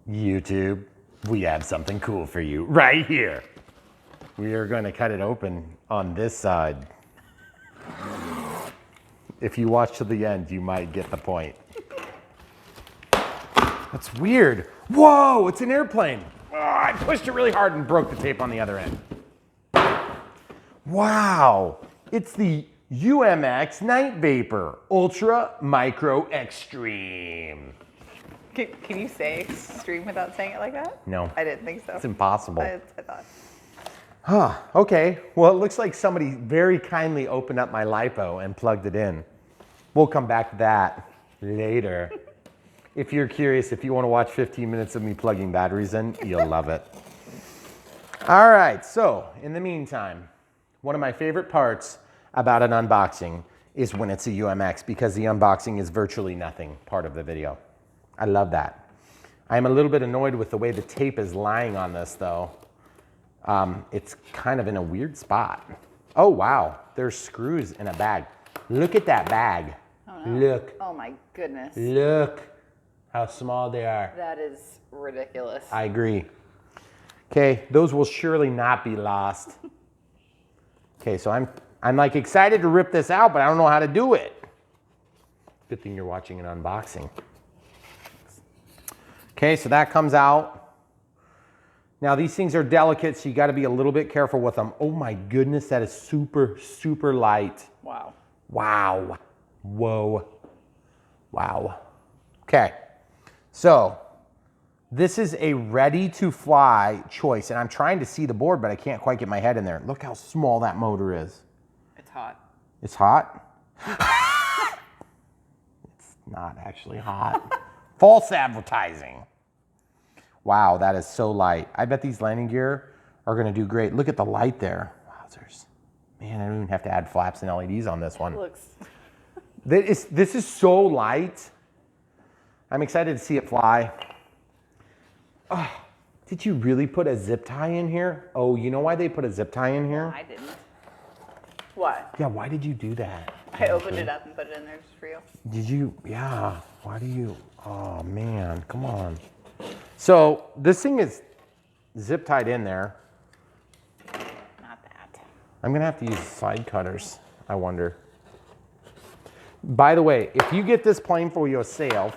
YouTube, we have something cool for you right here. We are going to cut it open on this side. If you watch to the end, you might get the point. That's weird. Whoa, it's an airplane. Oh, I pushed it really hard and broke the tape on the other end. Wow, it's the UMX Night Vapor Ultra Micro Extreme. Can you say extreme without saying it like that? No. I didn't think so. It's impossible. I thought. Huh, okay. Well, it looks like somebody very kindly opened up my LiPo and plugged it in. We'll come back to that later. If you're curious, if you want to watch 15 minutes of me plugging batteries in, you'll love it. All right, so in the meantime, one of my favorite parts about an unboxing is when it's a UMX, because the unboxing is virtually nothing part of the video. I love that. I'm a little bit annoyed with the way the tape is lying on this though. It's kind of in a weird spot. Oh wow, there's screws in a bag. Look at that bag. Oh, no. Look. Oh my goodness. Look how small they are. That is ridiculous. I agree. Okay, those will surely not be lost. Okay, so I'm like excited to rip this out, but I don't know how to do it. Good thing you're watching an unboxing. Okay, so that comes out. Now these things are delicate, so you got to be a little bit careful with them. Oh my goodness, that is super, super light. Wow. Wow. Whoa. Wow. Okay, so this is a ready to fly choice, and I'm trying to see the board, but I can't quite get my head in there. Look how small that motor is. It's hot. It's hot? It's not actually hot. False advertising. Wow, that is so light. I bet these landing gear are gonna do great. Look at the light there. Wowzers. Man, I don't even have to add flaps and LEDs on this one. It looks. This is so light. I'm excited to see it fly. Oh, did you really put a zip tie in here? Oh, you know why they put a zip tie in here? No, I didn't. What? Yeah, why did you do that? I opened it up and put it in there just for you. Did you? Yeah, why do you? Oh man, come on. So this thing is zip tied in there. Not that. I'm gonna have to use side cutters, I wonder. By the way, if you get this plane for yourself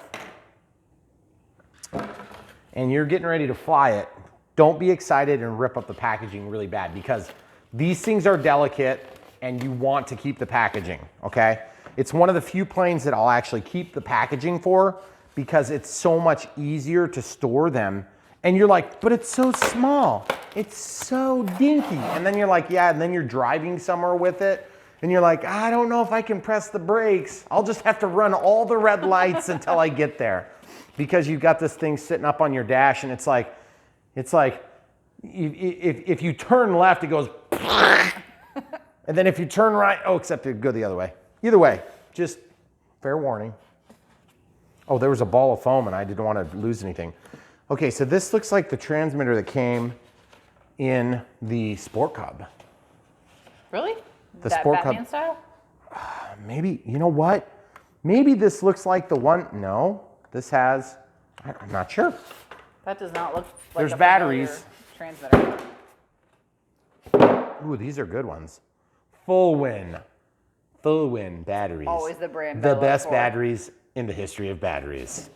and you're getting ready to fly it, don't be excited and rip up the packaging really bad, because these things are delicate and you want to keep the packaging, okay? It's one of the few planes that I'll actually keep the packaging for, because it's so much easier to store them. And you're like, but it's so small. It's so dinky. And then you're like, yeah, and then you're driving somewhere with it. And you're like, I don't know if I can press the brakes. I'll just have to run all the red lights until I get there. Because you've got this thing sitting up on your dash, and it's like if you turn left, it goes, and then if you turn right, oh, except it go the other way. Either way, just fair warning. Oh, there was a ball of foam and I didn't want to lose anything. Okay, so this looks like the transmitter that came in the Sport Cub. Really? The that Sport Batman Cub style? Maybe, you know what? Maybe this looks like the one, no, this has, I'm not sure. That does not look like There's a batteries. Transmitter. Ooh, these are good ones. Full win batteries. Always the brand. The I look best for. batteries in the history of batteries.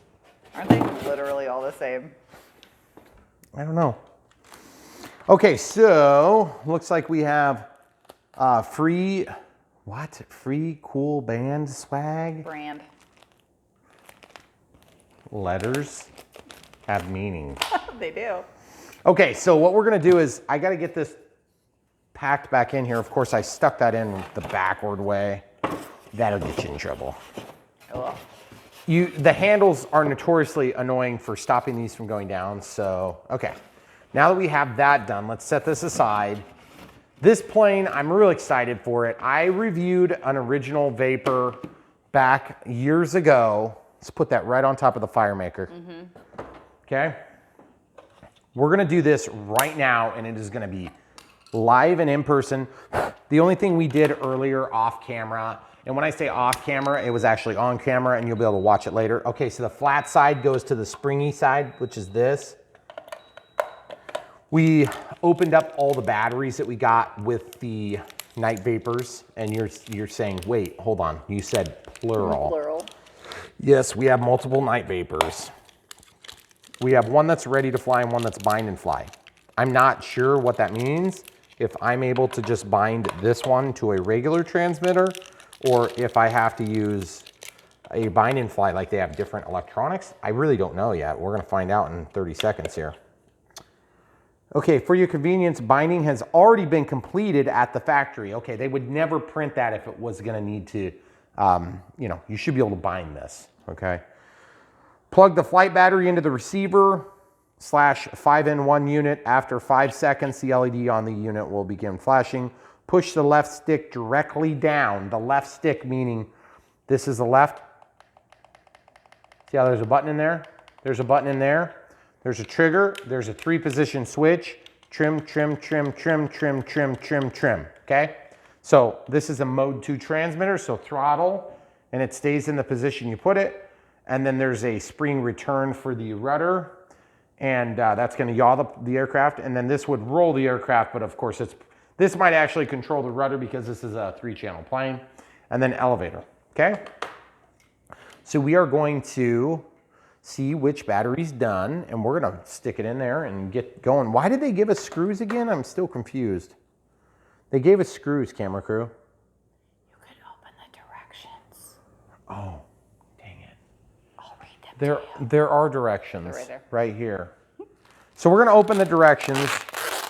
Aren't they literally all the same? I don't know. Okay, so looks like we have free cool band swag. Brand. Letters have meaning. They do. Okay, so what we're gonna do is I gotta get this packed back in here. Of course, I stuck that in the backward way. That'll get you in trouble. Oh. The handles are notoriously annoying for stopping these from going down, so, okay. Now that we have that done, let's set this aside. This plane, I'm real excited for it. I reviewed an original Vapor back years ago. Let's put that right on top of the FireMaker. Okay? We're gonna do this right now, and it is gonna be live and in person. The only thing we did earlier off camera And when I say off camera, it was actually on camera and you'll be able to watch it later. Okay, so the flat side goes to the springy side, which is this. We opened up all the batteries that we got with the night vapors, and you're saying, wait, hold on, you said plural. Plural. Yes, we have multiple night vapors. We have one that's ready to fly and one that's bind and fly. I'm not sure what that means, if I'm able to just bind this one to a regular transmitter, or if I have to use a bind and fly like they have different electronics. I really don't know yet. We're gonna find out in 30 seconds here. Okay, for your convenience, binding has already been completed at the factory. Okay, they would never print that if it was gonna need to, you know, you should be able to bind this, okay? Plug the flight battery into the receiver / 5-in-1 unit. After 5 seconds, the LED on the unit will begin flashing. Push the left stick directly down. The left stick meaning this is the left. See how there's a button in there? There's a button in there. There's a trigger, there's a 3-position switch, trim, trim, trim, trim, trim, trim, trim, trim, okay? So this is a mode 2 transmitter, so throttle, and it stays in the position you put it. And then there's a spring return for the rudder, and that's gonna yaw the aircraft, and then this would roll the aircraft, but of course this might actually control the rudder because this is a 3-channel plane, and then elevator, okay? So we are going to see which battery's done, and we're gonna stick it in there and get going. Why did they give us screws again? I'm still confused. They gave us screws, camera crew. You could open the directions. Oh, dang it. I'll read them. There are directions. They're right there. Right here. So we're gonna open the directions,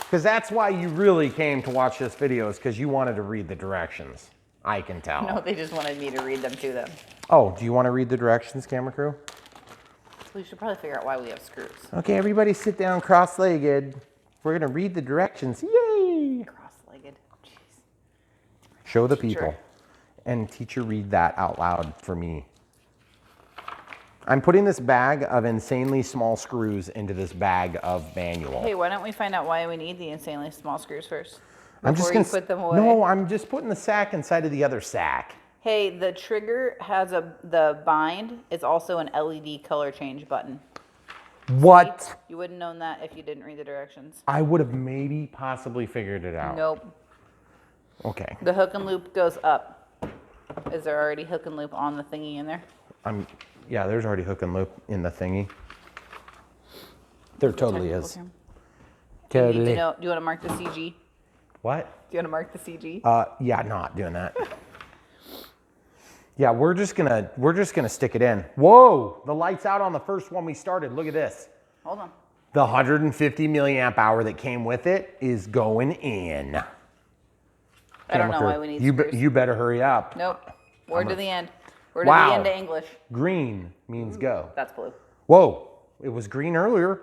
because that's why you really came to watch this video, is because you wanted to read the directions. I can tell. No, they just wanted me to read them to them. Oh, do you want to read the directions, camera crew? We should probably figure out why we have screws. Okay, everybody sit down cross-legged. We're gonna read the directions. Yay! Cross-legged. Jeez. Show the people. And teacher, read that out loud for me. I'm putting this bag of insanely small screws into this bag of manual. Hey, why don't we find out why we need the insanely small screws first? I'm just Before gonna you put them away. No, I'm just putting the sack inside of the other sack. Hey, the trigger has the bind is also an LED color change button. What? You wouldn't known that if you didn't read the directions. I would have maybe possibly figured it out. Nope. Okay. The hook and loop goes up. Is there already hook and loop on the thingy in there? Yeah, there's already hook and loop in the thingy. There totally Technical is. term. Totally. Do you want to mark the CG? What? Do you want to mark the CG? Yeah, not doing that. Yeah, we're just gonna stick it in. Whoa, the light's out on the first one we started. Look at this. Hold on. The 150 milliamp hour that came with it is going in. I don't know why we need screws. You better hurry up. Nope. Word to the end. Word to Wow. the end of English. Green means go. That's blue. Whoa, it was green earlier.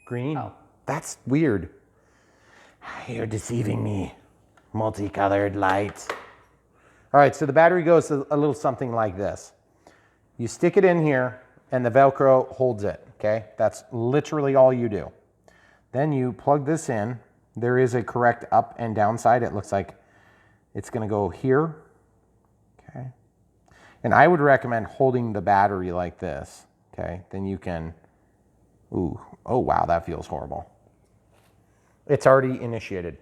Green. Oh. That's weird. You're deceiving me. Multicolored lights. All right, so the battery goes a little something like this. You stick it in here and the Velcro holds it, okay? That's literally all you do. Then you plug this in. There is a correct up and down side. It looks like it's gonna go here, okay? And I would recommend holding the battery like this, okay? Then you can, ooh, oh wow, that feels horrible. It's already initiated.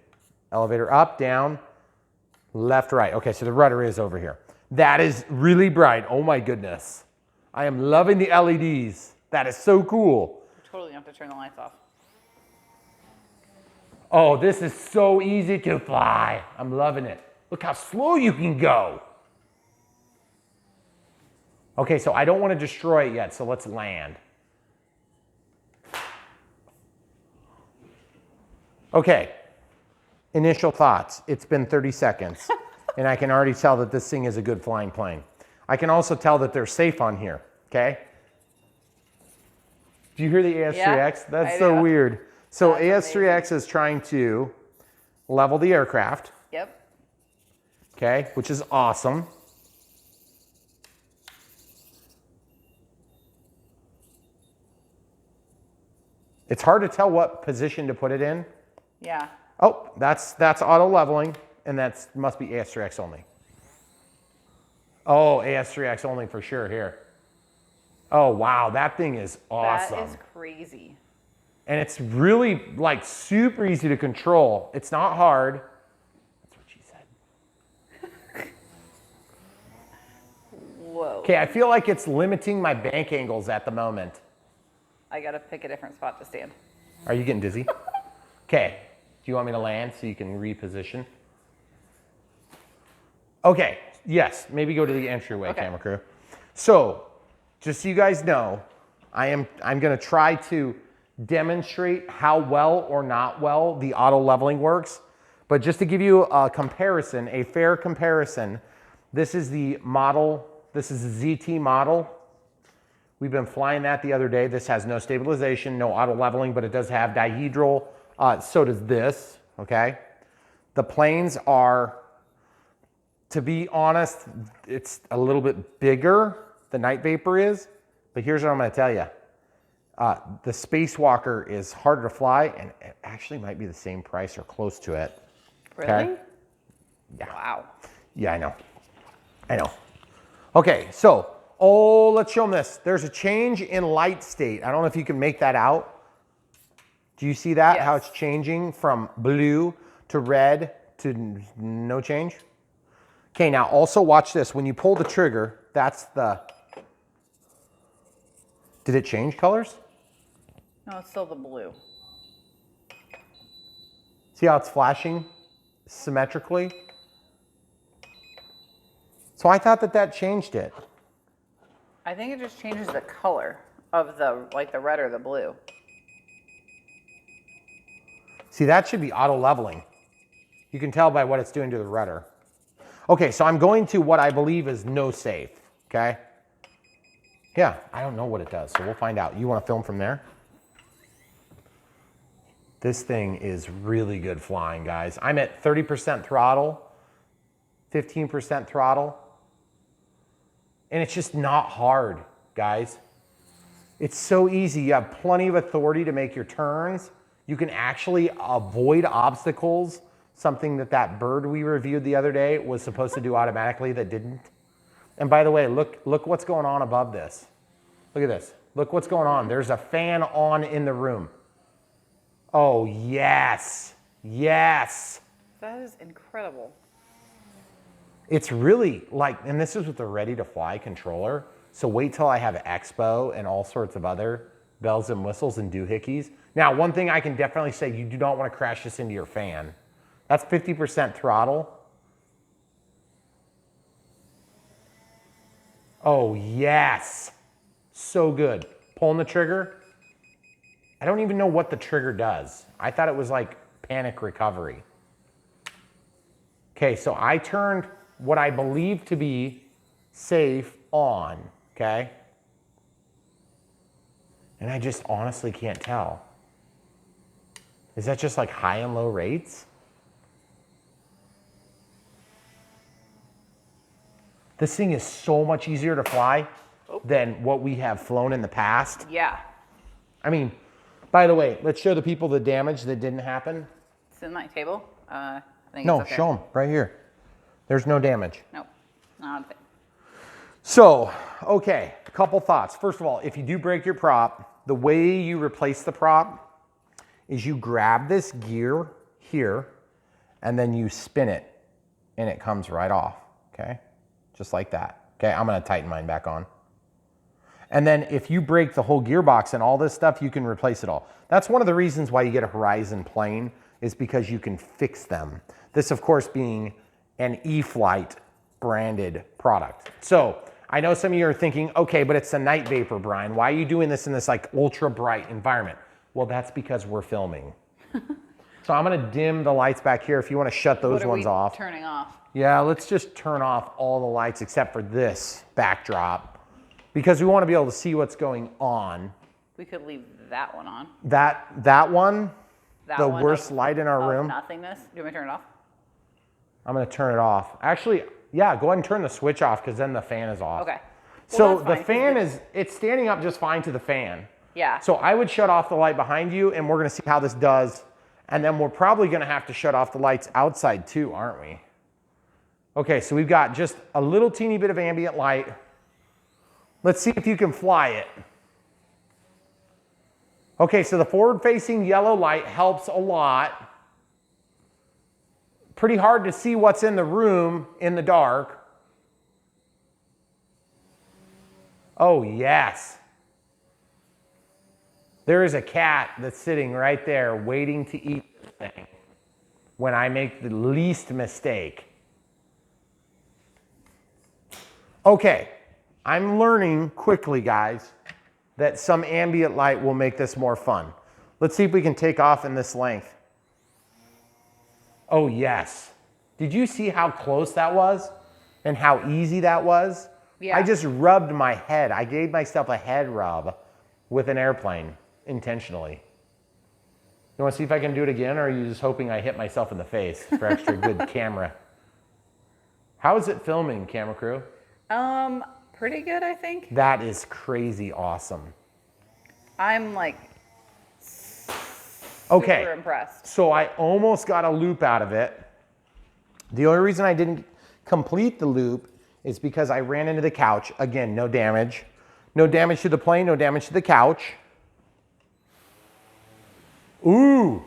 Elevator up, down, left, right. Okay, so the rudder is over here. That is really bright. Oh my goodness. I am loving the LEDs. That is so cool. You totally have to turn the lights off. Oh, this is so easy to fly. I'm loving it. Look how slow you can go. Okay, so I don't want to destroy it yet, so let's land. Okay, initial thoughts. It's been 30 seconds, and I can already tell that this thing is a good flying plane. I can also tell that they're safe on here, okay? Do you hear the AS3X? Yeah, That's I so do. weird. So That's AS3X is trying to level the aircraft, Yep. okay, which is awesome. It's hard to tell what position to put it in. Yeah. Oh, that's auto leveling, and that must be AS3X only. Oh, AS3X only for sure here. Oh, wow, that thing is awesome. That is crazy. And it's really like super easy to control. It's not hard. That's what she said. Whoa. Okay, I feel like it's limiting my bank angles at the moment. I gotta pick a different spot to stand. Are you getting dizzy? Okay, do you want me to land so you can reposition? Okay, yes, maybe go to the entryway, Okay. camera crew. So, just so you guys know, I'm gonna try to demonstrate how well or not well the auto leveling works. But just to give you a comparison, a fair comparison, this is the model, this is the ZT model. We've been flying that the other day. This has no stabilization, no auto leveling, but it does have dihedral. So does this, okay? The planes are, to be honest, it's a little bit bigger, the Night Vapor is, but here's what I'm gonna tell you. The Spacewalker is harder to fly, and it actually might be the same price or close to it. Really? Okay? Yeah. Wow. Yeah, I know. I know. Okay, so, oh, let's show them this. There's a change in light state. I don't know if you can make that out. Do you see that? Yes. How it's changing from blue to red to no change? Okay, now also watch this. When you pull the trigger, that's the... Did it change colors? No, it's still the blue. See how it's flashing symmetrically? So I thought that that changed it. I think it just changes the color of the, like the red or the blue. See, that should be auto leveling. You can tell by what it's doing to the rudder. Okay, so I'm going to what I believe is no safe, okay? Yeah, I don't know what it does, so we'll find out. You want to film from there? This thing is really good flying, guys. I'm at 30% throttle, 15% throttle, and it's just not hard, guys. It's so easy. You have plenty of authority to make your turns. You can actually avoid obstacles, something that bird we reviewed the other day was supposed to do automatically that didn't. And by the way, look what's going on above this. Look at this. Look what's going on. There's a fan on in the room. Oh, yes. Yes. That is incredible. It's really like, and this is with the ready to fly controller. So wait till I have Expo and all sorts of other bells and whistles and doohickeys. Now, one thing I can definitely say, you do not want to crash this into your fan. That's 50% throttle. Oh, yes. So good. Pulling the trigger. I don't even know what the trigger does. I thought it was like panic recovery. Okay, so I turned what I believe to be safe on, okay? And I just honestly can't tell. Is that just like high and low rates? This thing is so much easier to fly than what we have flown in the past. Yeah. I mean, by the way, let's show the people the damage that didn't happen. It's in my table. I think No, it's okay. show them right here. There's no damage. Nope. Not a thing. So, okay, a couple thoughts. First of all, if you do break your prop, the way you replace the prop is you grab this gear here and then you spin it and it comes right off, okay? Just like that. Okay, I'm gonna tighten mine back on. And then if you break the whole gearbox and all this stuff, you can replace it all. That's one of the reasons why you get a Horizon plane, is because you can fix them. This, of course, being an E-flite branded product. So I know some of you are thinking, okay, but it's a Night Vapor, Brian. Why are you doing this in this like ultra bright environment? Well, that's because we're filming. So I'm gonna dim the lights back here if you wanna shut those ones off. What are we turning off? Yeah, let's just turn off all the lights except for this backdrop because we wanna be able to see what's going on. We could leave that one on. That one, That the one worst of- light in our of room. Nothingness. Do you want me to turn it off? I'm gonna turn it off. Actually, yeah, go ahead and turn the switch off because then the fan is off. Okay. Well, So that's the fine, 'cause fan it's standing up just fine to the fan. Yeah. So I would shut off the light behind you and we're gonna see how this does. And then we're probably gonna have to shut off the lights outside too, aren't we? Okay, so we've got just a little teeny bit of ambient light. Let's see if you can fly it. Okay, so the forward-facing yellow light helps a lot. Pretty hard to see what's in the room in the dark. Oh, yes. There is a cat that's sitting right there waiting to eat this thing when I make the least mistake. Okay, I'm learning quickly, guys, that some ambient light will make this more fun. Let's see if we can take off in this length. Oh, yes. Did you see how close that was and how easy that was? Yeah. I just rubbed my head. I gave myself a head rub with an airplane intentionally. You want to see if I can do it again, or are you just hoping I hit myself in the face for extra good camera? How is it filming, camera crew? Pretty good, I think. That is crazy awesome. I'm like Okay. super impressed. So I almost got a loop out of it. The only reason I didn't complete the loop is because I ran into the couch. Again, no damage. No damage to the plane, no damage to the couch. Ooh.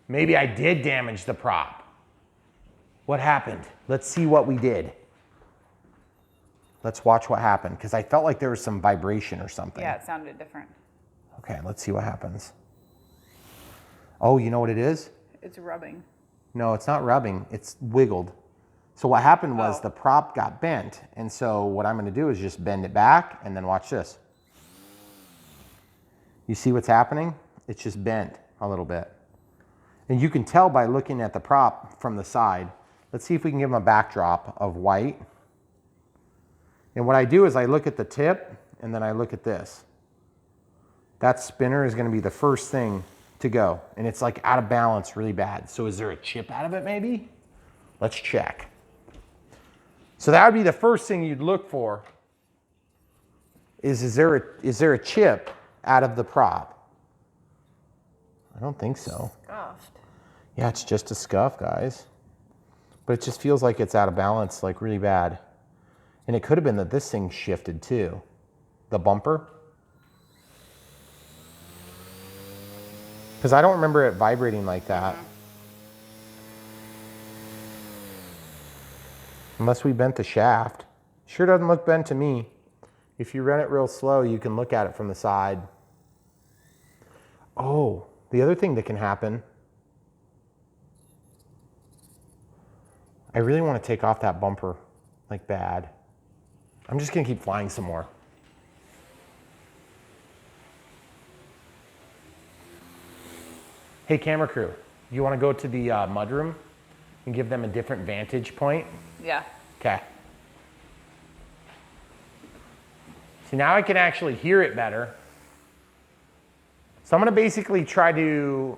Maybe I did damage the prop. What happened? Let's see what we did. Let's watch what happened, because I felt like there was some vibration or something. Yeah, it sounded different. Okay, let's see what happens. Oh, you know what it is? It's rubbing. No, it's not rubbing, it's wiggled. So what happened was Oh. the prop got bent, and so what I'm gonna do is just bend it back, and then watch this. You see what's happening? It's just bent a little bit. And you can tell by looking at the prop from the side. Let's see if we can give them a backdrop of white. And what I do is I look at the tip, and then I look at this. That spinner is gonna be the first thing to go. And it's like out of balance really bad. So is there a chip out of it maybe? Let's check. So that would be the first thing you'd look for. Is there a chip out of the prop? I don't think so. Scuffed. Yeah, it's just a scuff, guys. But it just feels like it's out of balance, like really bad. And it could have been that this thing shifted too. The bumper. Because I don't remember it vibrating like that. Unless we bent the shaft. Sure doesn't look bent to me. If you run it real slow, you can look at it from the side. Oh, the other thing that can happen. I really want to take off that bumper, like bad. I'm just gonna keep flying some more. Hey, camera crew, you want to go to the mudroom and give them a different vantage point? Yeah. Okay. See, now I can actually hear it better. So I'm gonna basically try to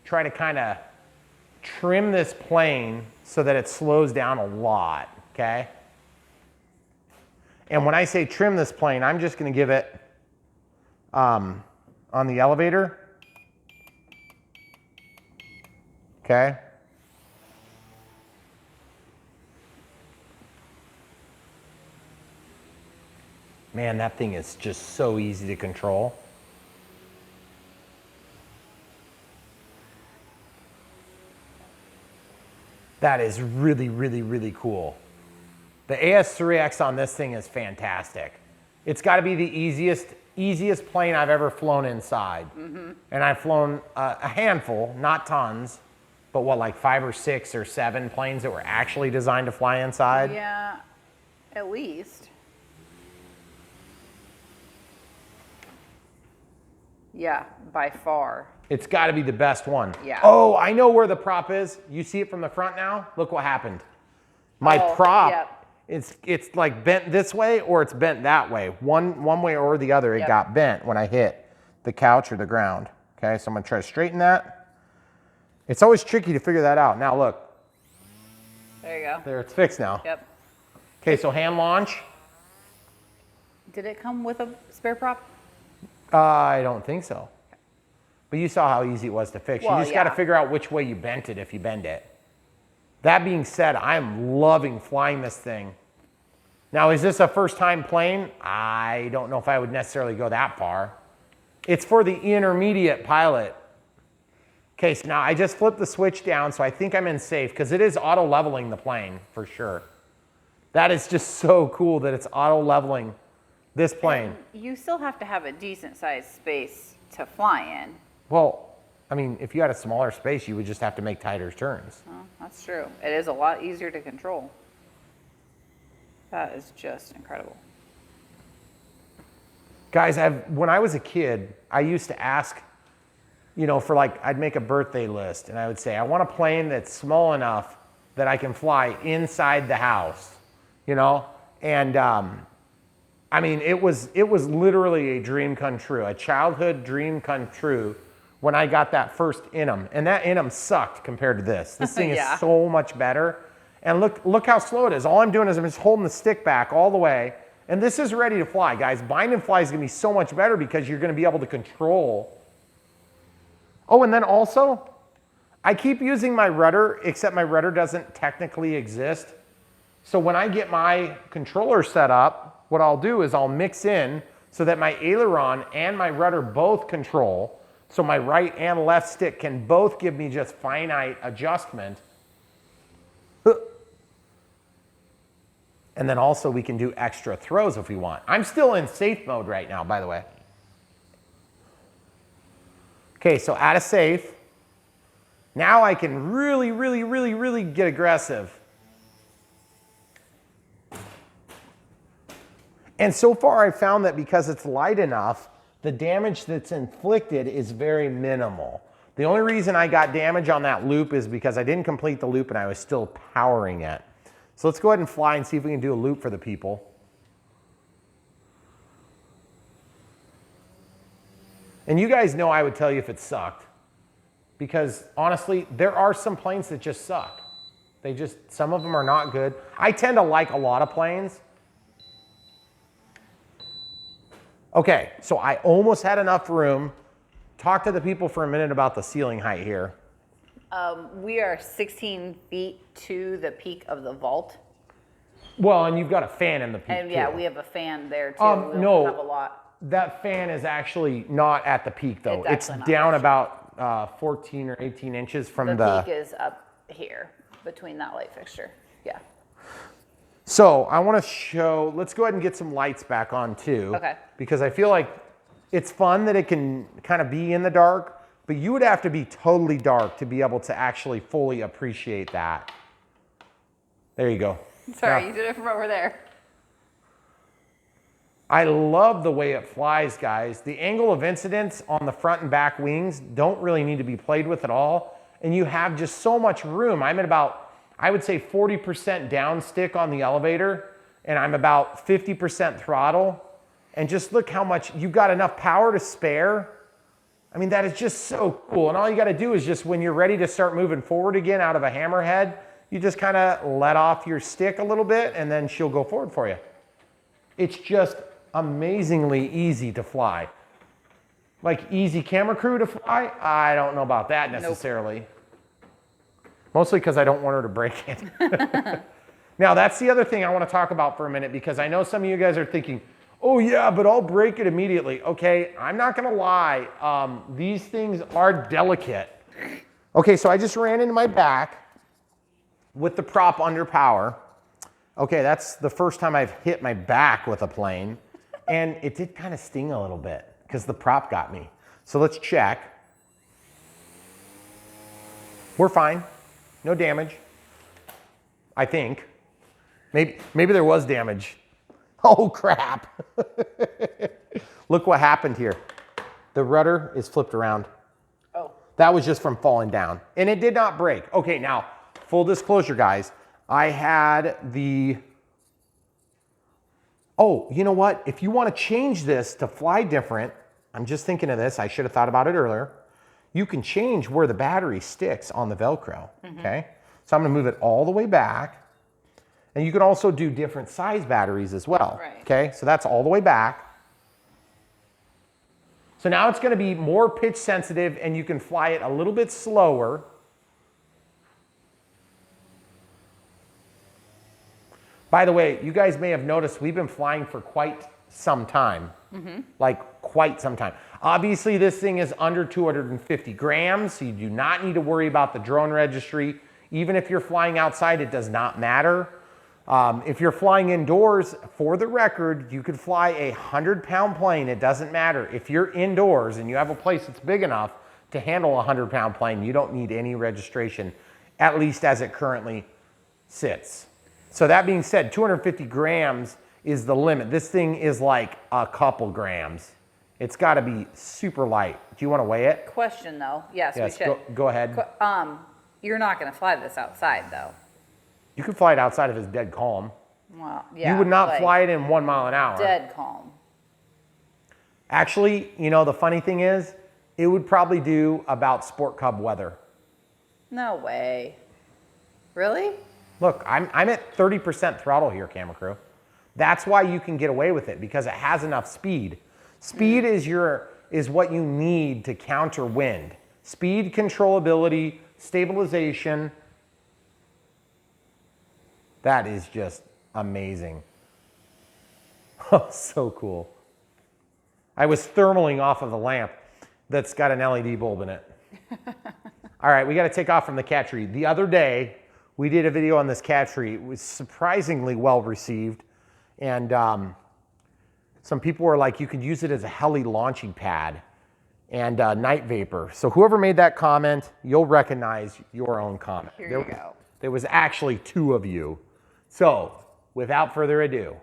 kind of trim this plane so that it slows down a lot, okay? And when I say trim this plane, I'm just gonna give it on the elevator. Okay. Man, that thing is just so easy to control. That is really, really, really cool. The AS3X on this thing is fantastic. It's got to be the easiest plane I've ever flown inside. Mm-hmm. And I've flown a handful, not tons, but what, like 5 or 6 or 7 planes that were actually designed to fly inside? Yeah, at least. Yeah, by far. It's got to be the best one. Yeah. Oh, I know where the prop is. You see it from the front now? Look what happened. My prop, yep. it's like bent this way or it's bent that way. One way or the other, it Yep. got bent when I hit the couch or the ground. Okay, so I'm gonna try to straighten that. It's always tricky to figure that out. Now look, There you go. there, it's fixed now. Yep. Okay, so hand launch. Did it come with a spare prop? I don't think so. But you saw how easy it was to fix. Well, You just got to yeah. figure out which way you bent it if you bend it. That being said, I'm loving flying this thing. Now, is this a first time plane? I don't know if I would necessarily go that far. It's for the intermediate pilot. Okay, so now I just flipped the switch down, so I think I'm in safe because it is auto leveling the plane for sure. That is just so cool that it's auto leveling this plane. And you still have to have a decent sized space to fly in. Well, I mean, if you had a smaller space, you would just have to make tighter turns. Oh, that's true. It is a lot easier to control. That is just incredible. Guys, when I was a kid, I used to ask, you know, for like, I'd make a birthday list and I would say, I want a plane that's small enough that I can fly inside the house, you know? And I mean, it was literally a dream come true, a childhood dream come true when I got that first Inum. And that Inum sucked compared to this. This thing Yeah. is so much better. And look how slow it is. All I'm doing is I'm just holding the stick back all the way. And this is ready to fly, guys. Bind and fly is gonna be so much better because you're gonna be able to control. Oh, and then also, I keep using my rudder, except my rudder doesn't technically exist. So when I get my controller set up, what I'll do is I'll mix in so that my aileron and my rudder both control. So my right and left stick can both give me just finite adjustment. And then also we can do extra throws if we want. I'm still in safe mode right now, by the way. Okay, so out of safe. Now I can really get aggressive. And so far I've found that because it's light enough, the damage that's inflicted is very minimal. The only reason I got damage on that loop is because I didn't complete the loop and I was still powering it. So let's go ahead and fly and see if we can do a loop for the people. And you guys know I would tell you if it sucked. Because honestly, there are some planes that just suck. Some of them are not good. I tend to like a lot of planes. Okay, so I almost had enough room. Talk to the people for a minute about the ceiling height here. We are 16 feet to the peak of the vault. Well, and you've got a fan in the peak And yeah, too. we have a fan there too. We no, have a lot. That fan is actually not at the peak though. It's It's actually not. down about 14 or 18 inches from The peak is up here between that light fixture. Yeah. So I want to show, let's go ahead and get some lights back on too. Okay. Because I feel like it's fun that it can kind of be in the dark, but you would have to be totally dark to be able to actually fully appreciate that. There you go. Sorry, Now, you did it from over there. I love the way it flies, guys. The angle of incidence on the front and back wings don't really need to be played with at all. And you have just so much room. I'm at about, I would say 40% down stick on the elevator, and I'm about 50% throttle. And just look how much, you've got enough power to spare. I mean, that is just so cool. And all you gotta do is just when you're ready to start moving forward again out of a hammerhead, you just kind of let off your stick a little bit and then she'll go forward for you. It's just amazingly easy to fly. Like easy camera crew to fly? I don't know about that necessarily. Nope. Mostly because I don't want her to break it. Now that's the other thing I want to talk about for a minute because I know some of you guys are thinking, oh yeah, but I'll break it immediately. Okay, I'm not gonna lie. These things are delicate. Okay, so I just ran into my back with the prop under power. Okay, that's the first time I've hit my back with a plane. And it did kind of sting a little bit because the prop got me. So let's check. We're fine, no damage, I think. Maybe there was damage. Oh crap. Look what happened here. The rudder is flipped around. Oh. That was just from falling down. And it did not break. Okay, now, full disclosure, guys. I had the... Oh, you know what? If you want to change this to fly different, I'm just thinking of this. I should have thought about it earlier. You can change where the battery sticks on the Velcro, okay? So I'm going to move it all the way back. And you can also do different size batteries as well, right. Okay? So that's all the way back. So now it's going to be more pitch sensitive and you can fly it a little bit slower. By the way, you guys may have noticed we've been flying for quite some time. Like quite some time. Obviously, this thing is under 250 grams, so you do not need to worry about the drone registry. Even if you're flying outside, it does not matter. If you're flying indoors, for the record, you could fly a 100-pound plane. It doesn't matter. If you're indoors and you have a place that's big enough to handle a 100-pound plane, you don't need any registration, at least as it currently sits. So that being said, 250 grams is the limit. This thing is like a couple grams. It's got to be super light. Do you want to weigh it? Question though. Yes, Yes, we should. go ahead. You're not going to fly this outside though. You could fly it outside if it's dead calm. Well, yeah. You would not like fly it in 1 mile an hour. Dead calm. Actually, you know, the funny thing is, it would probably do about Sport Cub weather. No way. Really? Look, I'm at 30% throttle here, camera crew. That's why you can get away with it, because it has enough speed. Speed is what you need to counter wind. Speed, controllability, stabilization. That is just amazing. Oh, so cool. I was thermaling off of the lamp that's got an LED bulb in it. All right, we got to take off from the cat tree. The other day, we did a video on this cat tree. It was surprisingly well received. And some people were like, you could use it as a heli launching pad and night vapor. So whoever made that comment, you'll recognize your own comment. Here you go. There was actually 2 of you. So without further ado,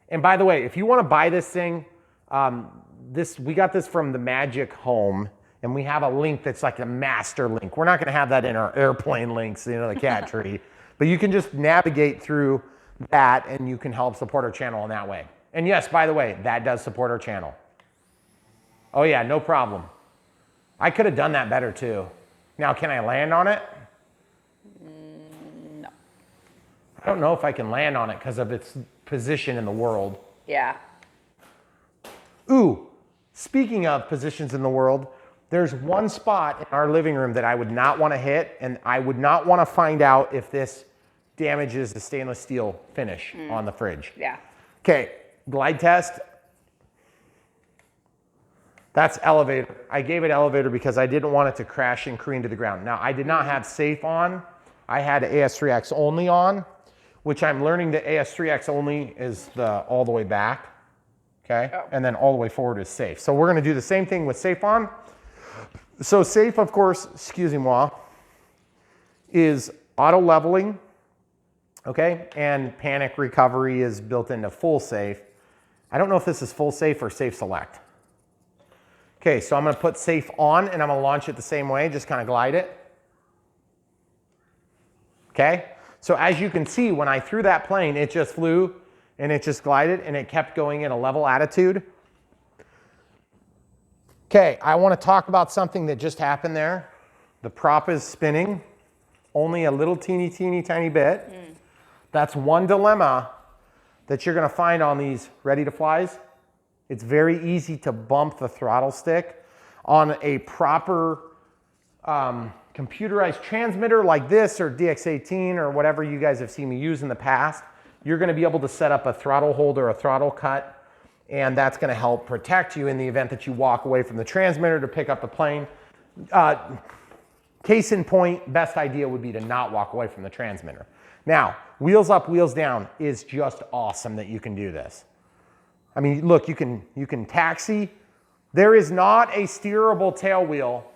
and by the way, if you want to buy this thing, we got this from the Magic Home, and we have a link that's like a master link. We're not going to have that in our airplane links, you know, the cat tree, but you can just navigate through that and you can help support our channel in that way. And yes, by the way, that does support our channel. Oh yeah, no problem. I could have done that better too. Now, can I land on it? No. I don't know if I can land on it because of its position in the world. Yeah. Ooh, speaking of positions in the world, there's one spot in our living room that I would not want to hit, and I would not want to find out if this damages the stainless steel finish on the fridge. Yeah. Okay, glide test. That's elevator. I gave it elevator because I didn't want it to crash and careen to the ground. Now, I did not have safe on. I had AS3X only on, which I'm learning that AS3X only is the all the way back, okay? Oh. And then all the way forward is safe. So we're gonna do the same thing with safe on. So safe, of course, excusez-moi, is auto leveling, okay? And panic recovery is built into full safe. I don't know if this is full safe or safe select. Okay, so I'm gonna put safe on and I'm gonna launch it the same way, just kind of glide it. Okay, so as you can see, when I threw that plane, it just flew and it just glided and it kept going in a level attitude. Okay, I wanna talk about something that just happened there. The prop is spinning, only a little teeny tiny bit. That's one dilemma that you're gonna find on these ready to flies. It's very easy to bump the throttle stick. On a proper computerized transmitter like this or DX18 or whatever you guys have seen me use in the past, you're gonna be able to set up a throttle hold or a throttle cut, and that's gonna help protect you in the event that you walk away from the transmitter to pick up the plane. Case in point, best idea would be to not walk away from the transmitter. Now, wheels up, wheels down is just awesome that you can do this. I mean, look, you can taxi. There is not a steerable tail wheel,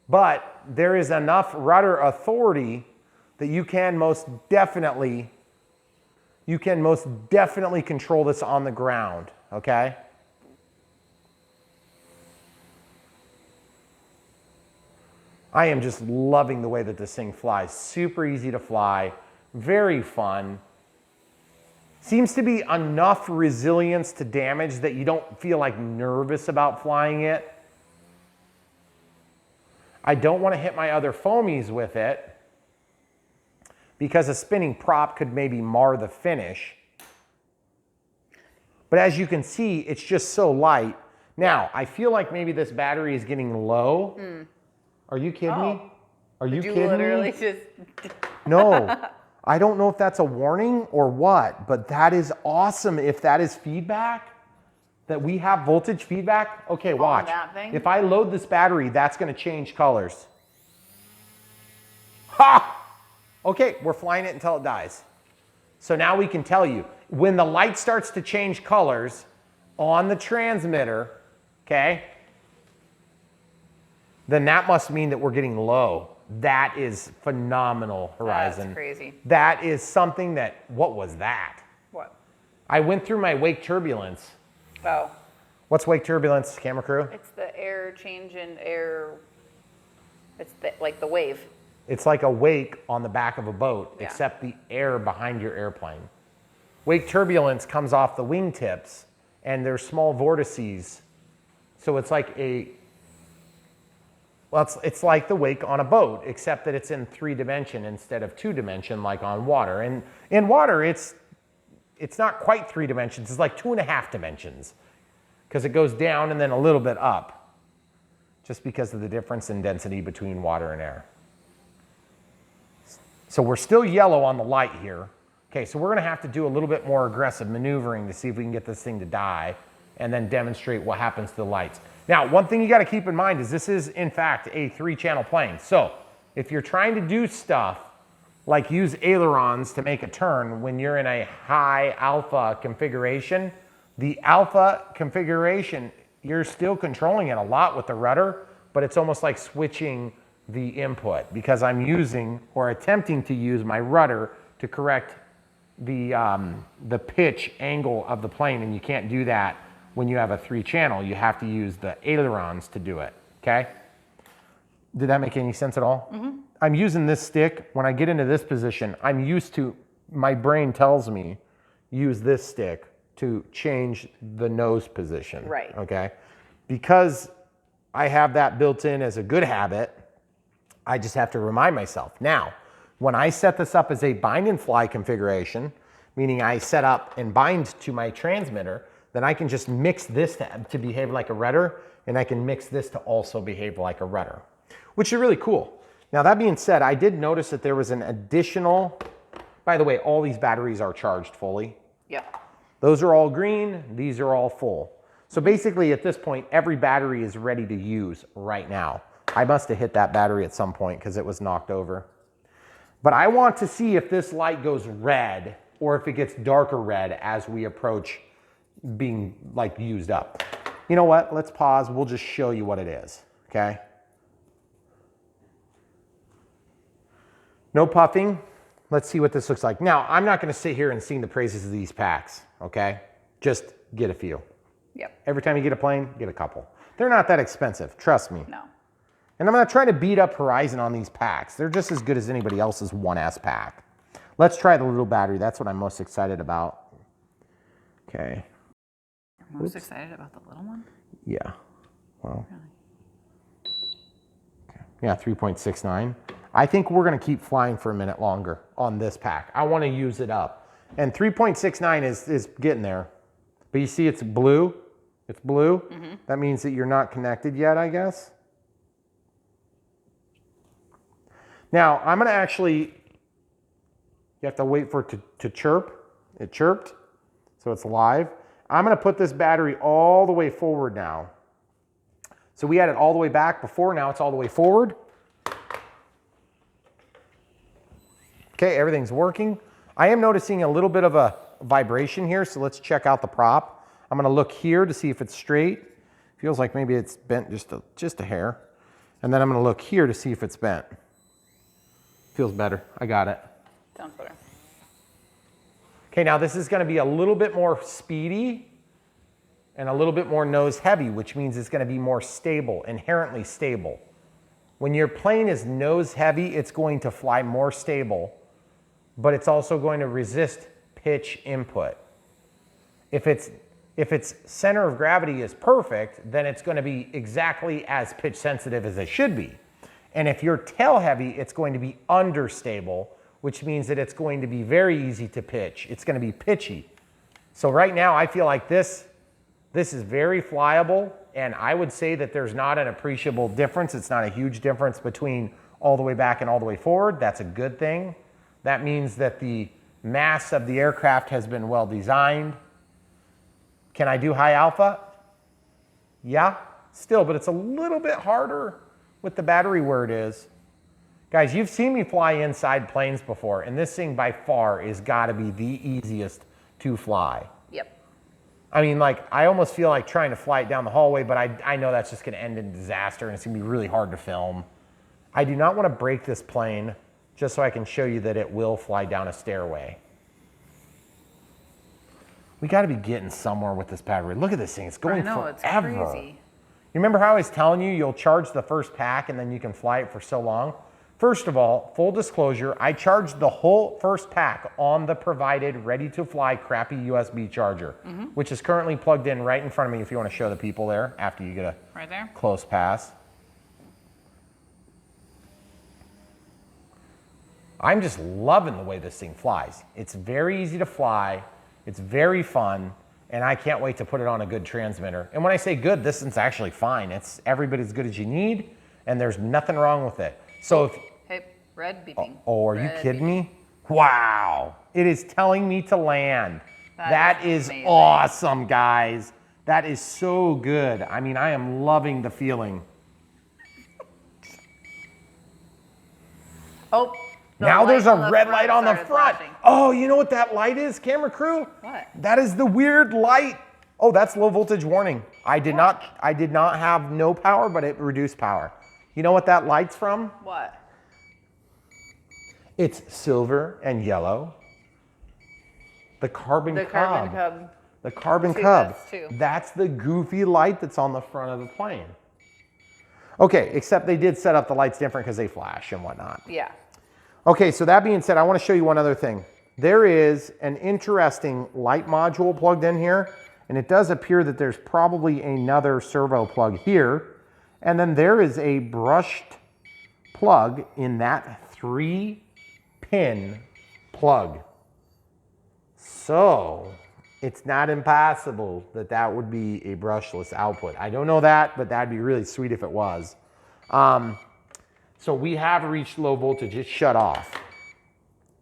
but there is enough rudder authority that you can most definitely control this on the ground, okay? I am just loving the way that this thing flies. Super easy to fly, very fun. Seems to be enough resilience to damage that you don't feel like nervous about flying it. I don't want to hit my other foamies with it because a spinning prop could maybe mar the finish. But as you can see, it's just so light. Now, I feel like maybe this battery is getting low. Are you kidding me? Are you kidding me? Literally just... No. I don't know if that's a warning or what, but that is awesome if that is feedback, that we have voltage feedback. Okay, watch. that thing? If I load this battery, that's gonna change colors. Ha! Okay, we're flying it until it dies. So now we can tell you, when the light starts to change colors on the transmitter, okay, then that must mean that we're getting low. That is phenomenal, Horizon. That's crazy. That is something that, what was that? What? I went through my wake turbulence. Oh. What's wake turbulence, camera crew? It's the air change in air. It's like the wave. It's like a wake on the back of a boat, Yeah. except the air behind your airplane. Wake turbulence comes off the wingtips, and there's small vortices. So it's like it's like the wake on a boat, except that it's in 3-dimension instead of 2-dimension like on water. And in water, it's not quite 3 dimensions, it's like 2.5 dimensions, because it goes down and then a little bit up, just because of the difference in density between water and air. So we're still yellow on the light here. Okay, so we're gonna have to do a little bit more aggressive maneuvering to see if we can get this thing to die and then demonstrate what happens to the lights. Now, one thing you gotta keep in mind is this is, in fact, a 3-channel plane. So if you're trying to do stuff like use ailerons to make a turn when you're in a high alpha configuration, the alpha configuration, you're still controlling it a lot with the rudder, but it's almost like switching the input, because I'm using or attempting to use my rudder to correct the pitch angle of the plane, and you can't do that when you have a 3-channel. You have to use the ailerons to do it, okay? Did that make any sense at all? Mm-hmm. I'm using this stick. When I get into this position, I'm used to, my brain tells me, use this stick to change the nose position. Right. Okay? Because I have that built in as a good habit, I just have to remind myself. Now, when I set this up as a bind and fly configuration, meaning I set up and bind to my transmitter, then I can just mix this to behave like a rudder, and I can mix this to also behave like a rudder, which is really cool. Now, that being said, I did notice that there was an additional, by the way, all these batteries are charged fully. Yep. Those are all green, these are all full. So basically at this point, every battery is ready to use right now. I must have hit that battery at some point because it was knocked over. But I want to see if this light goes red or if it gets darker red as we approach being like used up. You know what? Let's pause. We'll just show you what it is, okay? No puffing. Let's see what this looks like. Now, I'm not going to sit here and sing the praises of these packs, okay? Just get a few. Yep. Every time you get a plane, get a couple. They're not that expensive, trust me. No. And I'm not trying to beat up Horizon on these packs. They're just as good as anybody else's 1S pack. Let's try the little battery. That's what I'm most excited about. Okay. You're most excited about the little one? Yeah. Well. Really? Okay. Yeah, 3.69. I think we're going to keep flying for a minute longer on this pack. I want to use it up. And 3.69 is getting there. But you see it's blue? It's blue. Mm-hmm. That means that you're not connected yet, I guess. Now, I'm going to actually, you have to wait for it to chirp. It chirped, so it's live. I'm going to put this battery all the way forward now. So we had it all the way back before, now it's all the way forward. Okay, everything's working. I am noticing a little bit of a vibration here, so let's check out the prop. I'm going to look here to see if it's straight. Feels like maybe it's bent just a hair. And then I'm going to look here to see if it's bent. Feels better. I got it. Sounds better. Okay, now this is going to be a little bit more speedy and a little bit more nose heavy, which means it's going to be more stable, inherently stable. When your plane is nose heavy, it's going to fly more stable, but it's also going to resist pitch input. If its center of gravity is perfect, then it's going to be exactly as pitch sensitive as it should be. And if you're tail heavy, it's going to be understable, which means that it's going to be very easy to pitch. It's going to be pitchy. So right now I feel like this is very flyable, and I would say that there's not an appreciable difference. It's not a huge difference between all the way back and all the way forward. That's a good thing. That means that the mass of the aircraft has been well designed. Can I do high alpha? Yeah, still, but it's a little bit harder with the battery where it is. Guys, you've seen me fly inside planes before, and this thing by far is gotta be the easiest to fly. Yep. I mean, like, I almost feel like trying to fly it down the hallway, but I know that's just gonna end in disaster and it's gonna be really hard to film. I do not wanna break this plane just so I can show you that it will fly down a stairway. We gotta be getting somewhere with this battery. Look at this thing, it's going forever. It's crazy. You remember how I was telling you you'll charge the first pack and then you can fly it for so long? First of all, full disclosure, I charged the whole first pack on the provided ready-to-fly crappy USB charger, which is currently plugged in right in front of me if you want to show the people there after you get a Right there. close pass. I'm just loving the way this thing flies. It's very easy to fly, it's very fun, and I can't wait to put it on a good transmitter. And when I say good, this is actually fine. It's every bit as good as you need, and there's nothing wrong with it. So if, Hey, red beeping. oh, are you kidding me? Wow, it is telling me to land. That is amazing. awesome, guys. That is so good. I mean, I am loving the feeling. Oh, Now there's a on the red front light on the started front. flashing. Oh, you know what that light is, camera crew? What? That is the weird light. Oh, that's low voltage warning. I did not have no power, but it reduced power. You know what that light's from? What? It's silver and yellow. The carbon The cub. carbon cub. The carbon Two, cub. that's two. That's the goofy light that's on the front of the plane. Okay, except they did set up the lights different because they flash and whatnot. Yeah. Okay, so that being said, I want to show you one other thing. There is an interesting light module plugged in here, and it does appear that there's probably another servo plug here. And then there is a brushed plug in that 3-pin plug. So it's not impossible that that would be a brushless output. I don't know that, but that'd be really sweet if it was. So we have reached low voltage. It's shut off.